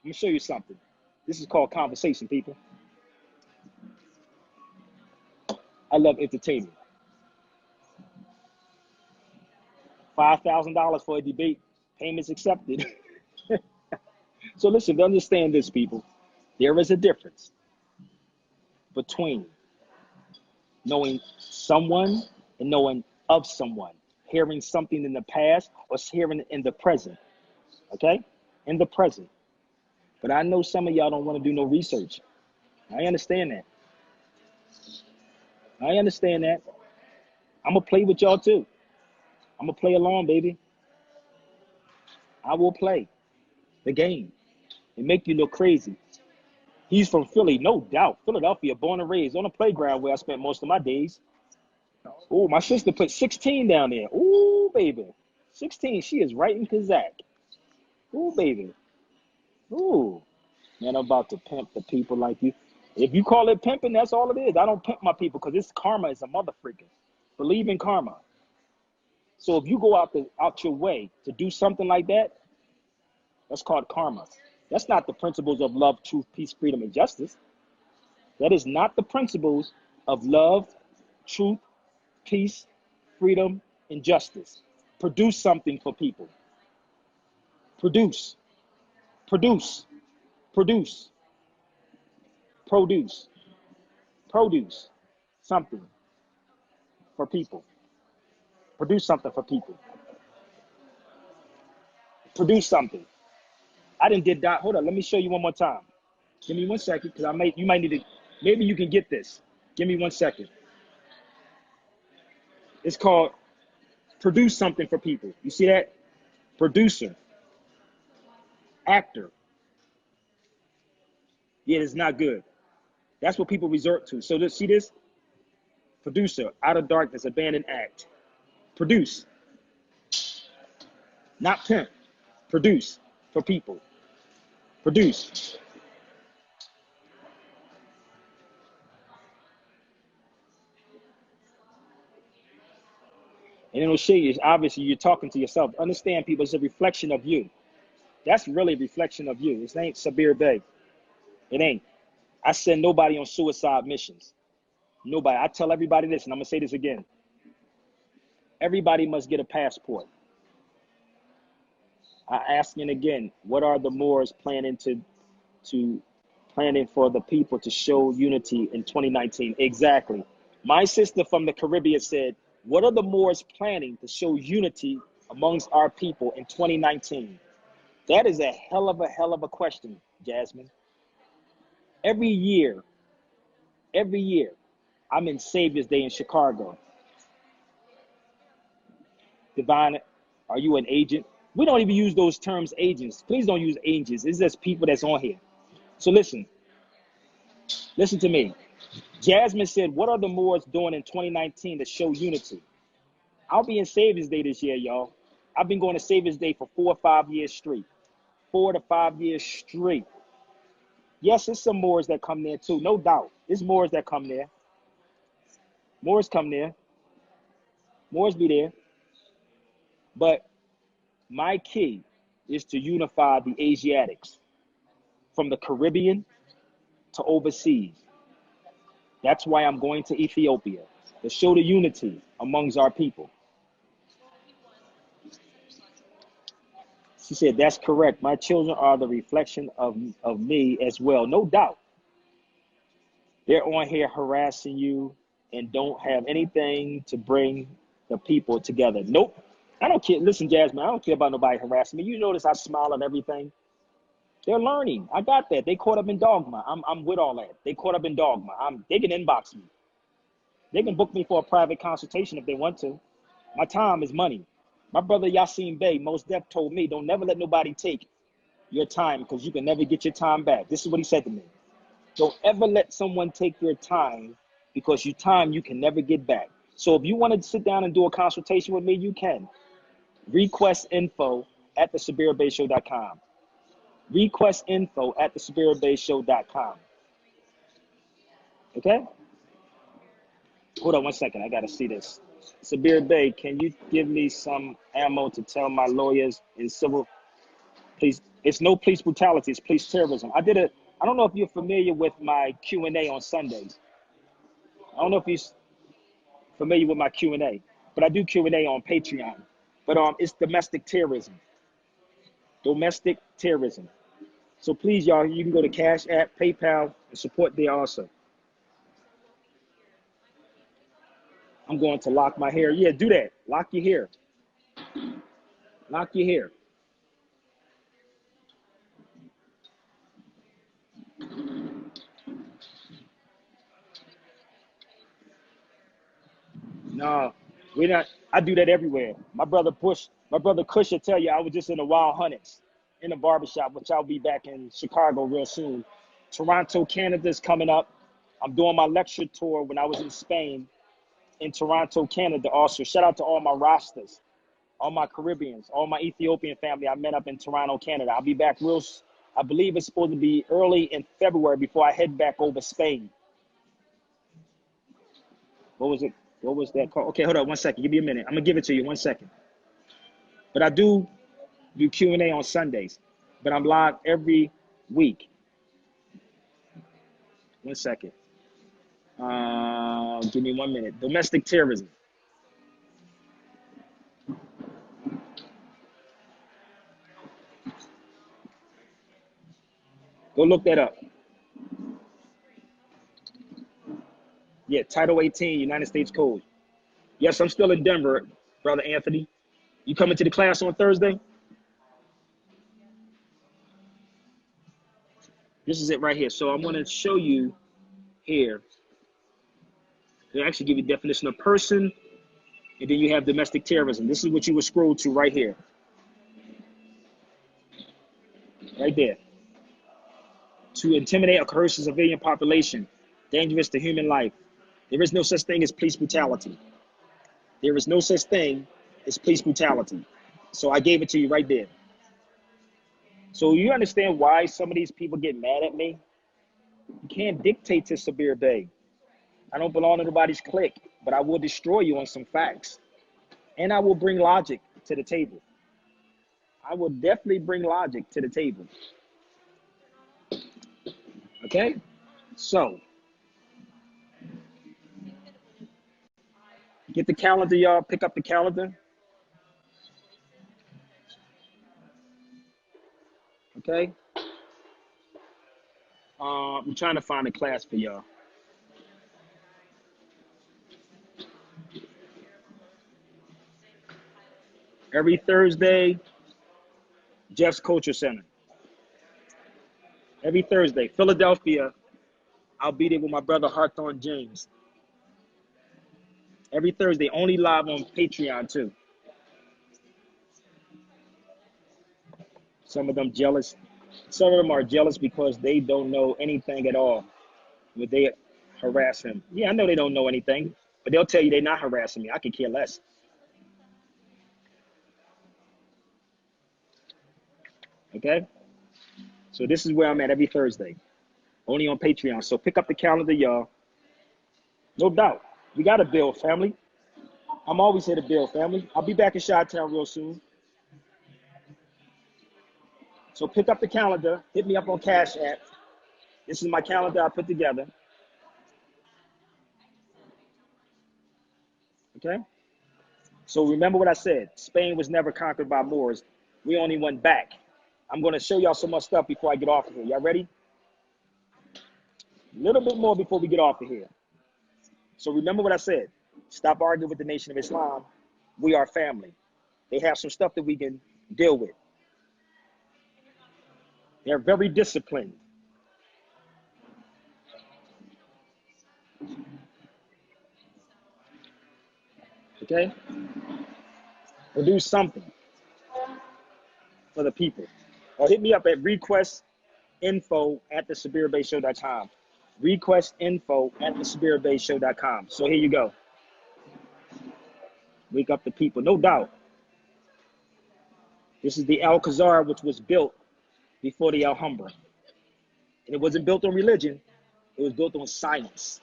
gonna show you something. This is called conversation, people. I love entertainment. $5,000 for a debate, payments accepted. So listen, to understand this, people, there is a difference between knowing someone and knowing of someone, hearing something in the past or hearing it in the present, okay? In the present. But I know some of y'all don't want to do no research. I understand that. I understand that. I'm going to play with y'all too. I'm going to play along, baby. I will play the game and make you look crazy. He's from Philly, no doubt. Philadelphia, born and raised on the playground where I spent most of my days. Oh, my sister put 16 down there. Ooh, baby. 16, she is right in Kazakh. Ooh, baby. Ooh. Man, I'm about to pimp the people like you. If you call it pimping, that's all it is. I don't pimp my people because this karma is a mother freaking. Believe in karma. So if you go out your way to do something like that, that's called karma. That's not the principles of love, truth, peace, freedom, and justice. That is not the principles of love, truth, peace, freedom, and justice. Produce something for people. Produce. Produce. Produce. Produce. Produce something for people. Produce something for people. Produce something. I didn't did that. Hold on, let me show you one more time. Give me 1 second, because you might need to, maybe you can get this. Give me 1 second. It's called produce something for people. You see that? Producer. Actor. Yeah, it's not good. That's what people resort to. So see this? Producer, out of darkness, abandoned act. Produce. Not pimp. Produce for people. Produce. And it'll show you, obviously, you're talking to yourself. Understand, people, it's a reflection of you. That's really a reflection of you. This ain't Sabir Bey. It ain't. I send nobody on suicide missions. Nobody. I tell everybody this, and I'm going to say this again. Everybody must get a passport. I asking again, what are the Moors planning planning for the people to show unity in 2019? Exactly. My sister from the Caribbean said, what are the Moors planning to show unity amongst our people in 2019? That is a hell of a question, Jasmine. Every year, I'm in Savior's Day in Chicago. Divine, are you an agent? We don't even use those terms, agents. Please don't use agents. It's just people that's on here. So listen to me. Jasmine said, what are the Moors doing in 2019 to show unity? I'll be in Savior's Day this year, y'all. I've been going to Savior's Day for 4 or 5 years straight. 4 to 5 years straight. Yes, it's some Moors that come there too, no doubt. It's Moors that come there. Moors come there. Moors be there. But my key is to unify the Asiatics from the Caribbean to overseas. That's why I'm going to Ethiopia, to show the unity amongst our people. She said, that's correct. My children are the reflection of me as well. No doubt. They're on here harassing you and don't have anything to bring the people together. Nope. I don't care. Listen, Jasmine, I don't care about nobody harassing me. You notice I smile at everything. They're learning. I got that. They caught up in dogma. I'm with all that. They caught up in dogma. They can inbox me. They can book me for a private consultation if they want to. My time is money. My brother Yasin Bey, most def, told me, don't never let nobody take your time because you can never get your time back. This is what he said to me. Don't ever let someone take your time because your time you can never get back. So if you want to sit down and do a consultation with me, you can. Request info at thesabirbey.com. Request info at thesabirbey.com. Okay? Hold on one second. I got to see this. Sabir Bey, can you give me some ammo to tell my lawyers in civil? Please. It's no police brutality. It's police terrorism. I don't know if you're familiar with my Q&A on Sundays. I don't know if you're familiar with my Q&A, but I do Q&A on Patreon. But it's domestic terrorism. Domestic terrorism. So please, y'all, you can go to Cash App, PayPal, and support there also. I'm going to lock my hair. Yeah, do that. Lock your hair. Lock your hair. No, we're not. I do that everywhere. My brother Kush will tell you I was just in the Wild Hunters in the barbershop, which I'll be back in Chicago real soon. Toronto, Canada's coming up. I'm doing my lecture tour when I was in Spain, in Toronto, Canada also. Shout out to all my Rastas, all my Caribbeans, all my Ethiopian family I met up in Toronto, Canada. I'll be back I believe it's supposed to be early in February before I head back over Spain. What was it? What was that called? Okay, hold on one second. Give me a minute. I'm gonna give it to you. 1 second. But I do Q&A on Sundays. But I'm live every week. 1 second. Give me 1 minute. Domestic terrorism. Go look that up. Yeah, Title 18, United States Code. Yes, I'm still in Denver, Brother Anthony. You coming to the class on Thursday? This is it right here. So I'm going to show you here. They actually give you definition of person, and then you have domestic terrorism. This is what you would scroll to right here. Right there. To intimidate or coerce a civilian population, dangerous to human life. There is no such thing as police brutality. There is no such thing as police brutality. So I gave it to you right there. So you understand why some of these people get mad at me? You can't dictate to Sabir Bey. I don't belong to nobody's clique, but I will destroy you on some facts. And I will bring logic to the table. I will definitely bring logic to the table. Okay? So, get the calendar, y'all. Pick up the calendar. Okay? I'm trying to find a class for y'all. Every Thursday, Jeff's Culture Center. Every Thursday, Philadelphia, I'll be there with my brother Hawthorne James. Every Thursday, only live on Patreon too. Some of them jealous. Some of them are jealous because they don't know anything at all. Would they harass him? Yeah, I know they don't know anything, but they'll tell you they're not harassing me. I could care less. Okay? So this is where I'm at every Thursday. Only on Patreon. So pick up the calendar, y'all. No doubt. We got to build, family. I'm always here to build, family. I'll be back in Chi-Town real soon. So pick up the calendar. Hit me up on Cash App. This is my calendar I put together. Okay? So remember what I said. Spain was never conquered by Moors. We only went back. I'm going to show y'all some more stuff before I get off of here. Y'all ready? A little bit more before we get off of here. So remember what I said. Stop arguing with the Nation of Islam. We are family. They have some stuff that we can deal with. They're very disciplined. Okay? Or do something for the people. Or hit me up at requestinfo@thesabirbeyshow.com. Requestinfo@thesabirbeyshow.com. So here you go. Wake up the people. No doubt. This is the Alcazar, which was built before the Alhambra. And it wasn't built on religion. It was built on science.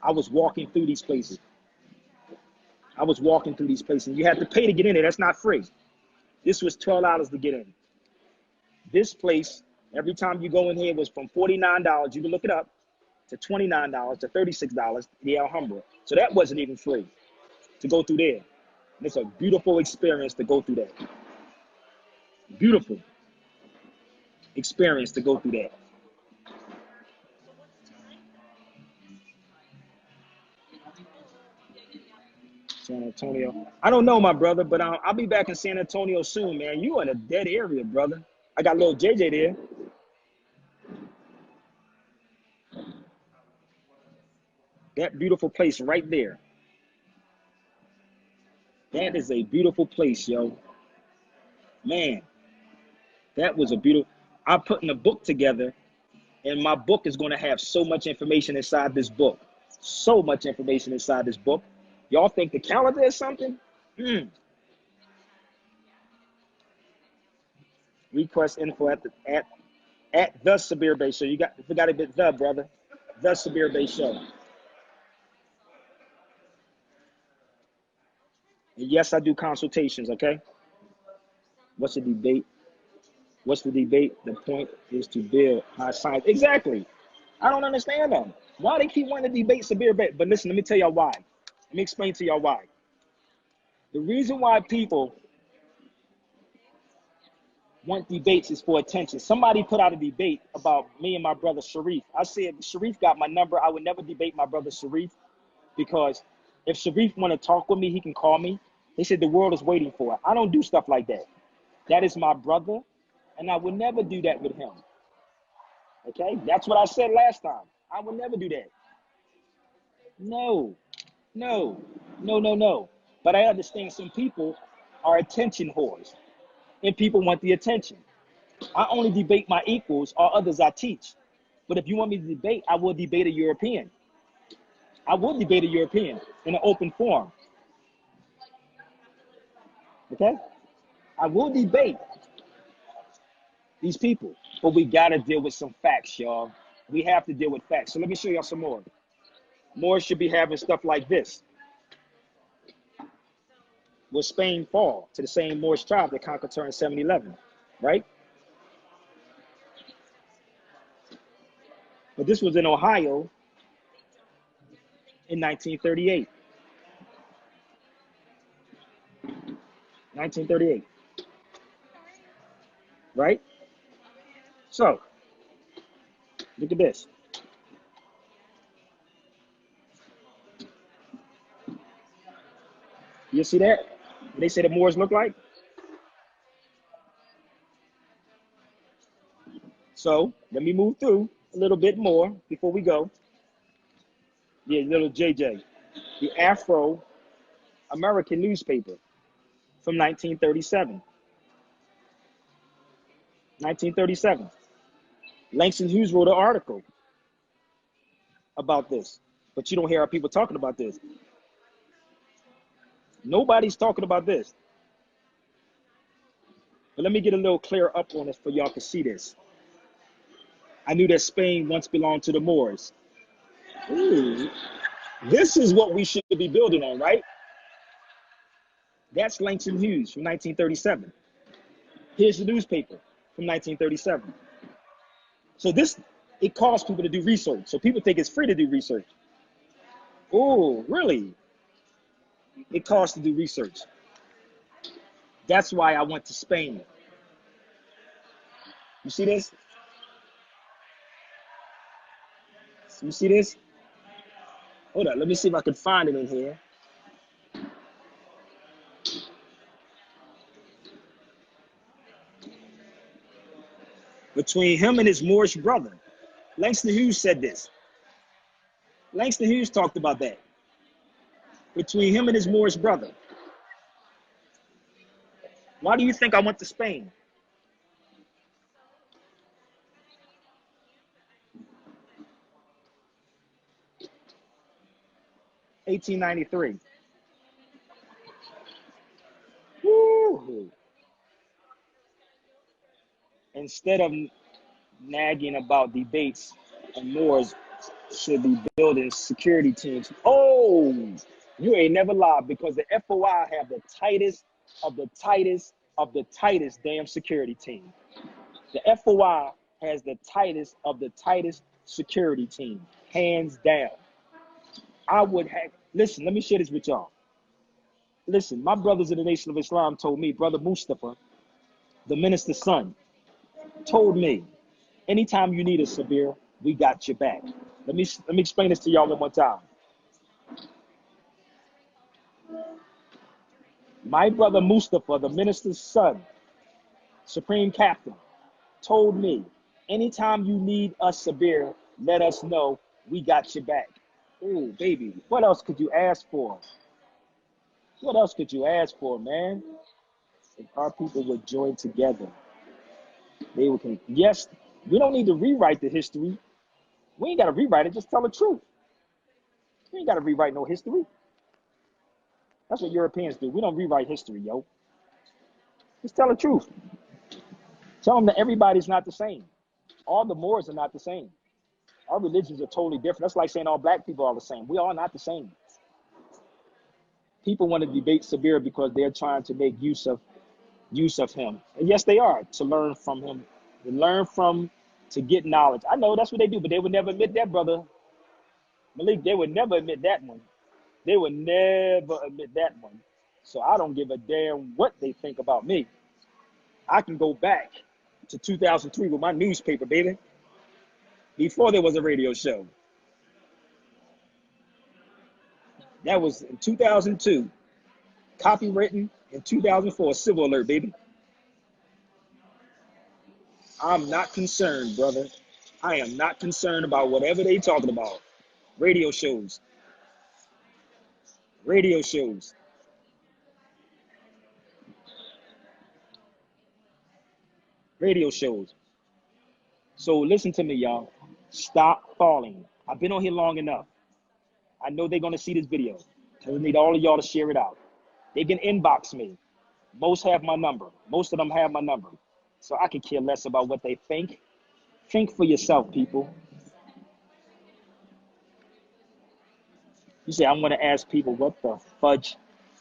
I was walking through these places. You had to pay to get in there. That's not free. This was $12 to get in. This place, every time you go in here, was from $49, you can look it up, to $29 to $36, the Alhambra. So that wasn't even free to go through there. And it's a beautiful experience to go through that. Beautiful experience to go through that. San Antonio. I don't know, my brother, but I'll be back in San Antonio soon, man. You in a dead area, brother. I got little JJ there. That beautiful place right there. That is a beautiful place, yo. Man, that was a beautiful. I'm putting a book together, and my book is going to have so much information inside this book. So much information inside this book. Y'all think the calendar is something? Request info at the Sabir Bey Show. You forgot a bit the, brother. The Sabir Bey Show. And yes, I do consultations, okay? What's the debate? What's the debate? The point is to build high science. Exactly. I don't understand them. Why they keep wanting to debate Sabir Bey? But listen, let me tell y'all why. Let me explain to y'all why. The reason why people want debates is for attention. Somebody put out a debate about me and my brother Sharif. I said, Sharif got my number. I would never debate my brother Sharif because if Sharif want to talk with me, he can call me. They said the world is waiting for it. I don't do stuff like that. That is my brother, and I would never do that with him. Okay? That's what I said last time. I would never do that. No. But I understand some people are attention whores, and people want the attention. I only debate my equals or others I teach. But if you want me to debate, I will debate a European. I will debate a European in an open forum. Okay? I will debate these people. But we got to deal with some facts, y'all. We have to deal with facts. So let me show y'all some more. More should be having stuff like this. Will Spain fall to the same Moorish tribe that conquered her in 711? Right? But this was in Ohio in 1938. 1938. Right? So, look at this. You see that? What they say the Moors look like? So, let me move through a little bit more before we go. Yeah, little JJ. The Afro-American newspaper from 1937. 1937. Langston Hughes wrote an article about this, but you don't hear our people talking about this. Nobody's talking about this. But let me get a little clear up on this for y'all to see this. I knew that Spain once belonged to the Moors. Ooh, this is what we should be building on, right? That's Langston Hughes from 1937. Here's the newspaper from 1937. So this, it calls people to do research. So people think it's free to do research. Oh, really? It costs to do research. That's why I went to Spain. You see this? You see this? Hold on, let me see if I can find it in here. Between him and his Moorish brother. Langston Hughes said this. Langston Hughes talked about that. Between him and his Moorish brother. Why do you think I went to Spain? (1893). Woo! Instead of nagging about debates and Moors should be building security teams. Oh, you ain't never lied, because the FOI have the tightest of the tightest of the tightest damn security team. The FOI has the tightest of the tightest security team, hands down. I would have, listen, let me share this with y'all. Listen, my brothers in the Nation of Islam told me, Brother Mustafa, the minister's son, told me, anytime you need us, Sabir, we got your back. Let me explain this to y'all one more time. My brother Mustafa, the minister's son, supreme captain, told me, anytime you need us, Sabir, let us know, we got your back. Oh, baby, what else could you ask for? What else could you ask for, man? If our people would join together, they would. Yes, we don't need to rewrite the history. We ain't got to rewrite it. Just tell the truth. We ain't got to rewrite no history. That's what Europeans do. We don't rewrite history, yo. Just tell the truth. Tell them that everybody's not the same. All the Moors are not the same. Our religions are totally different. That's like saying all black people are the same. We are not the same. People want to debate Sabir because they're trying to make use of him. And yes, they are, to learn from him. To get knowledge. I know that's what they do, but they would never admit that, brother Malik. They would never admit that one. They would never admit that one. So I don't give a damn what they think about me. I can go back to 2003 with my newspaper, baby, before there was a radio show. That was in 2002. Copywritten in 2004. Civil alert, baby. I'm not concerned, brother. I am not concerned about whatever they talking about. Radio shows. Radio shows. Radio shows. So listen to me, y'all. Stop falling. I've been on here long enough. I know they're going to see this video. I need all of y'all to share it out. They can inbox me. Most have my number. Most of them have my number. So I can care less about what they think. Think for yourself, people. You say, I'm going to ask people, what the fudge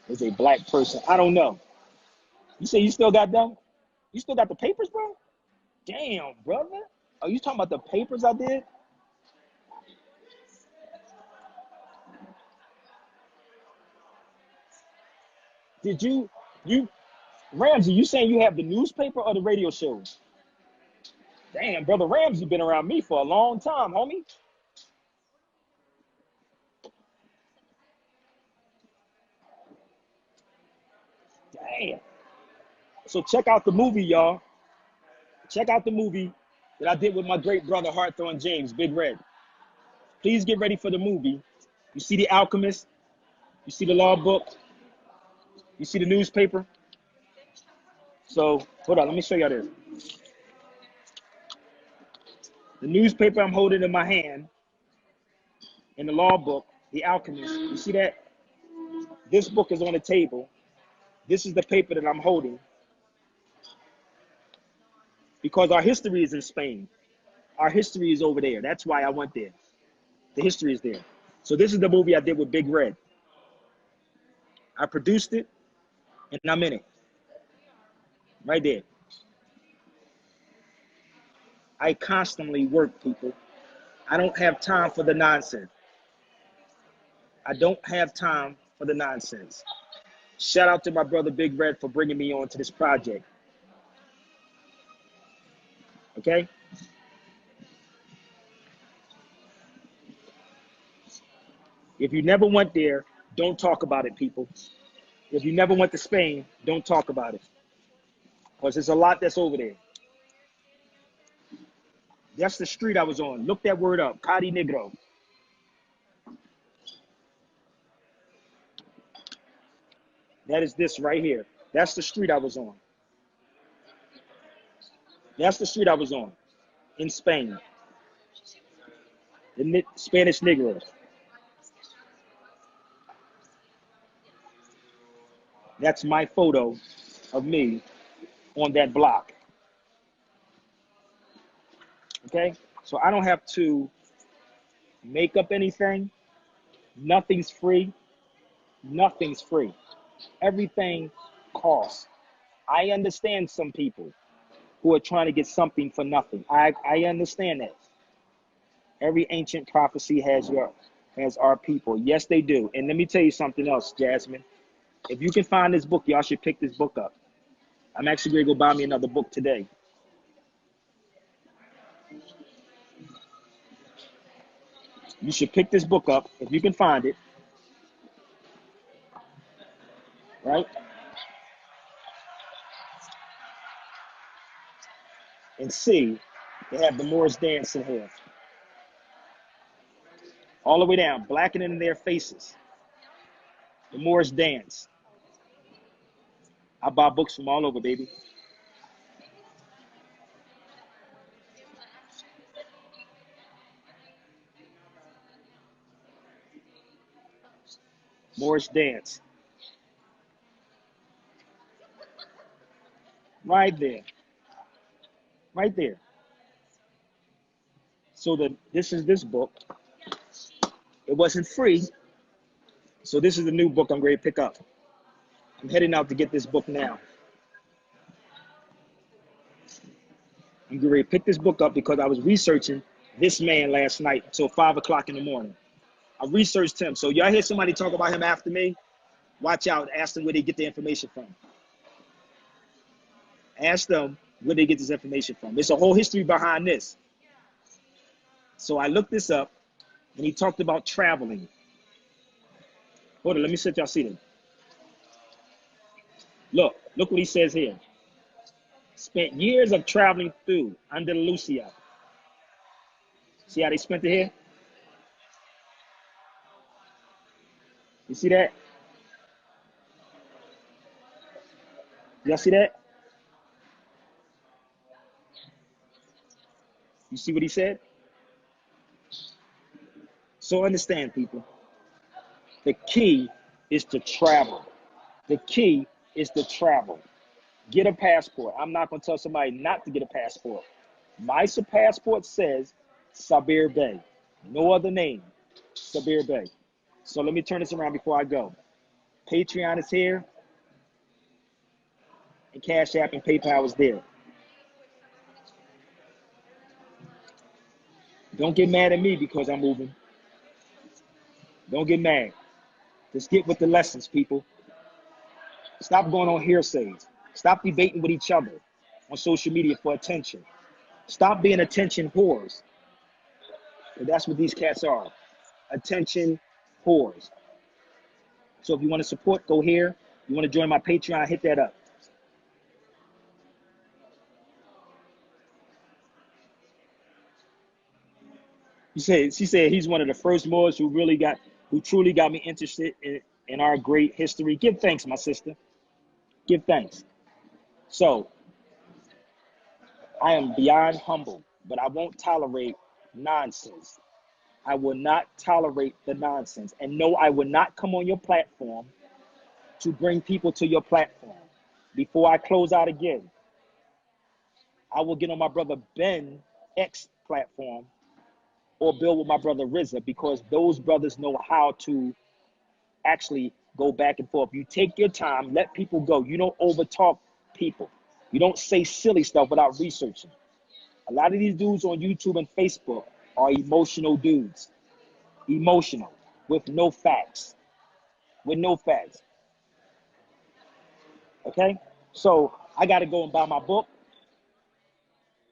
is a black person? I don't know. You say you still got them? You still got the papers, bro? Damn, brother. Are you talking about the papers I did? Did you, Ramsey, you saying you have the newspaper or the radio shows? Damn, brother Ramsey been around me for a long time, homie. Damn. So check out the movie, y'all. Check out the movie that I did with my great brother Harthorne James, Big Red. Please get ready for the movie. You see The Alchemist. You see the law book. You see the newspaper. So hold on, let me show y'all this. The newspaper I'm holding in my hand, in the law book, The Alchemist. You see that? This book is on the table. This is the paper that I'm holding. Because our history is in Spain. Our history is over there. That's why I went there. The history is there. So this is the movie I did with Big Red. I produced it, and I'm in it. Right there. I constantly work, people. I don't have time for the nonsense. I don't have time for the nonsense. Shout out to my brother Big Red for bringing me on to this project. Okay? If you never went there, don't talk about it, people. If you never went to Spain, don't talk about it. Because there's a lot that's over there. That's the street I was on. Look that word up. Cadi Negro. That is this right here. That's the street I was on. That's the street I was on in Spain. The Spanish Negroes. That's my photo of me on that block. Okay? So I don't have to make up anything. Nothing's free. Nothing's free. Everything costs. I understand some people who are trying to get something for nothing. I understand that. Every ancient prophecy has our people. Yes, they do. And let me tell you something else, Jasmine. If you can find this book, y'all should pick this book up. I'm actually going to go buy me another book today. You should pick this book up if you can find it. Right? And see, they have the Moors dance in here. All the way down, blackening their faces. The Moors dance. I buy books from all over, baby. Moors dance. Right there. Right there. So this is this book. It wasn't free. So this is the new book I'm going to pick up. I'm heading out to get this book now. I'm going to pick this book up because I was researching this man last night until 5 o'clock in the morning. I researched him. So y'all hear somebody talk about him after me? Watch out. Ask them where they get the information from. Ask them where they get this information from. There's a whole history behind this. So I looked this up, and he talked about traveling. Hold on, let me set y'all see them. Look what he says here. Spent years of traveling through Andalusia. See how they spent it here? You see that? Y'all see that? You see what he said? So understand, people. The key is to travel. The key is to travel. Get a passport. I'm not going to tell somebody not to get a passport. My passport says Sabir Bey. No other name. Sabir Bey. So let me turn this around before I go. Patreon is here. And Cash App and PayPal is there. Don't get mad at me because I'm moving. Don't get mad. Just get with the lessons, people. Stop going on hearsays. Stop debating with each other on social media for attention. Stop being attention whores. That's what these cats are. Attention whores. So if you want to support, go here. You want to join my Patreon, hit that up. She said he's one of the first Moors who truly got me interested in our great history. Give thanks, my sister. Give thanks. So I am beyond humble, but I won't tolerate nonsense. I will not tolerate the nonsense. And no, I will not come on your platform to bring people to your platform. Before I close out again, I will get on my brother Ben X platform or build with my brother Rizza, because those brothers know how to actually go back and forth. You take your time, let people go. You don't overtalk people. You don't say silly stuff without researching. A lot of these dudes on YouTube and Facebook are emotional dudes. Emotional, with no facts. With no facts. Okay? So I got to go and buy my book.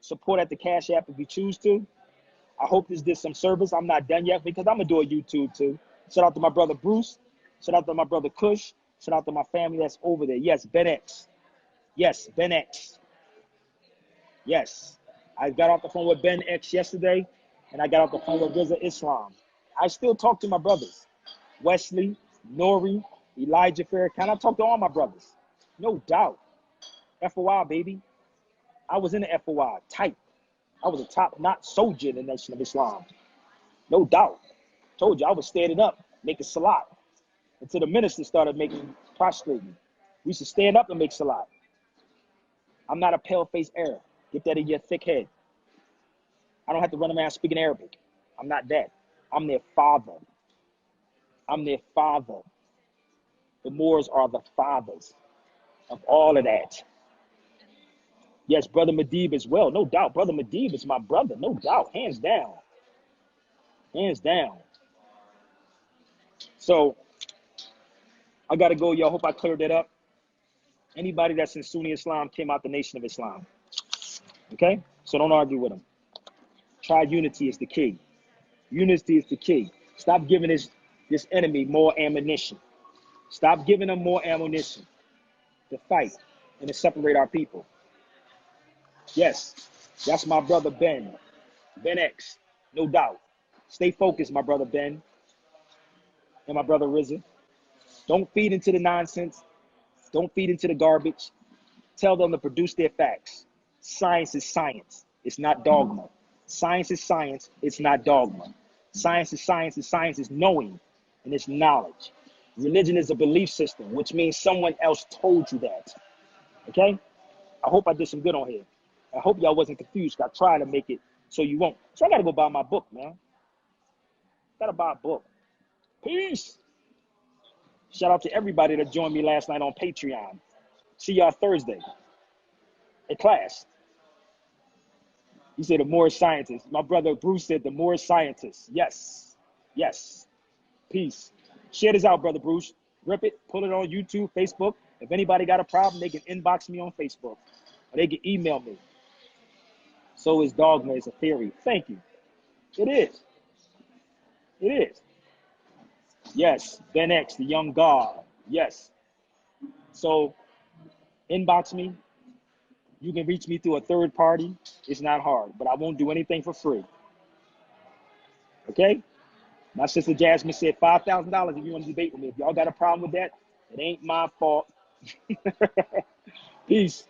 Support at the Cash App if you choose to. I hope this did some service. I'm not done yet because I'm going to do a YouTube too. Shout out to my brother Bruce. Shout out to my brother Kush. Shout out to my family that's over there. Yes, Ben X. Yes, Ben X. Yes. I got off the phone with Ben X yesterday, and I got off the phone with Rizza Islam. I still talk to my brothers. Wesley, N.O.I, Elijah Farrakhan. I talk to all my brothers. No doubt. FOI, baby. I was in the FOI, tight. I was a top-notch soldier in the Nation of Islam. No doubt. Told you, I was standing up, making salat, until the minister started making prostrating. We used to stand up and make salat. I'm not a pale-faced Arab. Get that in your thick head. I don't have to run around speaking Arabic. I'm not that. I'm their father. I'm their father. The Moors are the fathers of all of that. Yes, Brother Medib as well. No doubt. Brother Medib is my brother. No doubt. Hands down. Hands down. So I got to go, y'all. Hope I cleared that up. Anybody that's in Sunni Islam came out the Nation of Islam. Okay? So don't argue with them. Try unity is the key. Unity is the key. Stop giving this enemy more ammunition. Stop giving them more ammunition to fight and to separate our people. Yes, that's my brother Ben. Ben X, no doubt. Stay focused, my brother Ben and my brother Rizza. Don't feed into the nonsense. Don't feed into the garbage. Tell them to produce their facts. Science is science. It's not dogma. Science is science. It's not dogma. Science is science, and science is knowing, and it's knowledge. Religion is a belief system, which means someone else told you that. Okay? I hope I did some good on here. I hope y'all wasn't confused. I tried to make it so you won't. So I got to go buy my book, man. Got to buy a book. Peace. Shout out to everybody that joined me last night on Patreon. See y'all Thursday in class. You said the Moorish scientist. My brother Bruce said the Moorish scientist. Yes. Yes. Peace. Share this out, brother Bruce. Rip it. Pull it on YouTube, Facebook. If anybody got a problem, they can inbox me on Facebook. Or they can email me. So is dogma is a theory. Thank you. It is. It is. Yes. Ben X, the young God. Yes. So inbox me. You can reach me through a third party. It's not hard, but I won't do anything for free. Okay? My sister Jasmine said $5,000 if you want to debate with me. If y'all got a problem with that, it ain't my fault. Peace.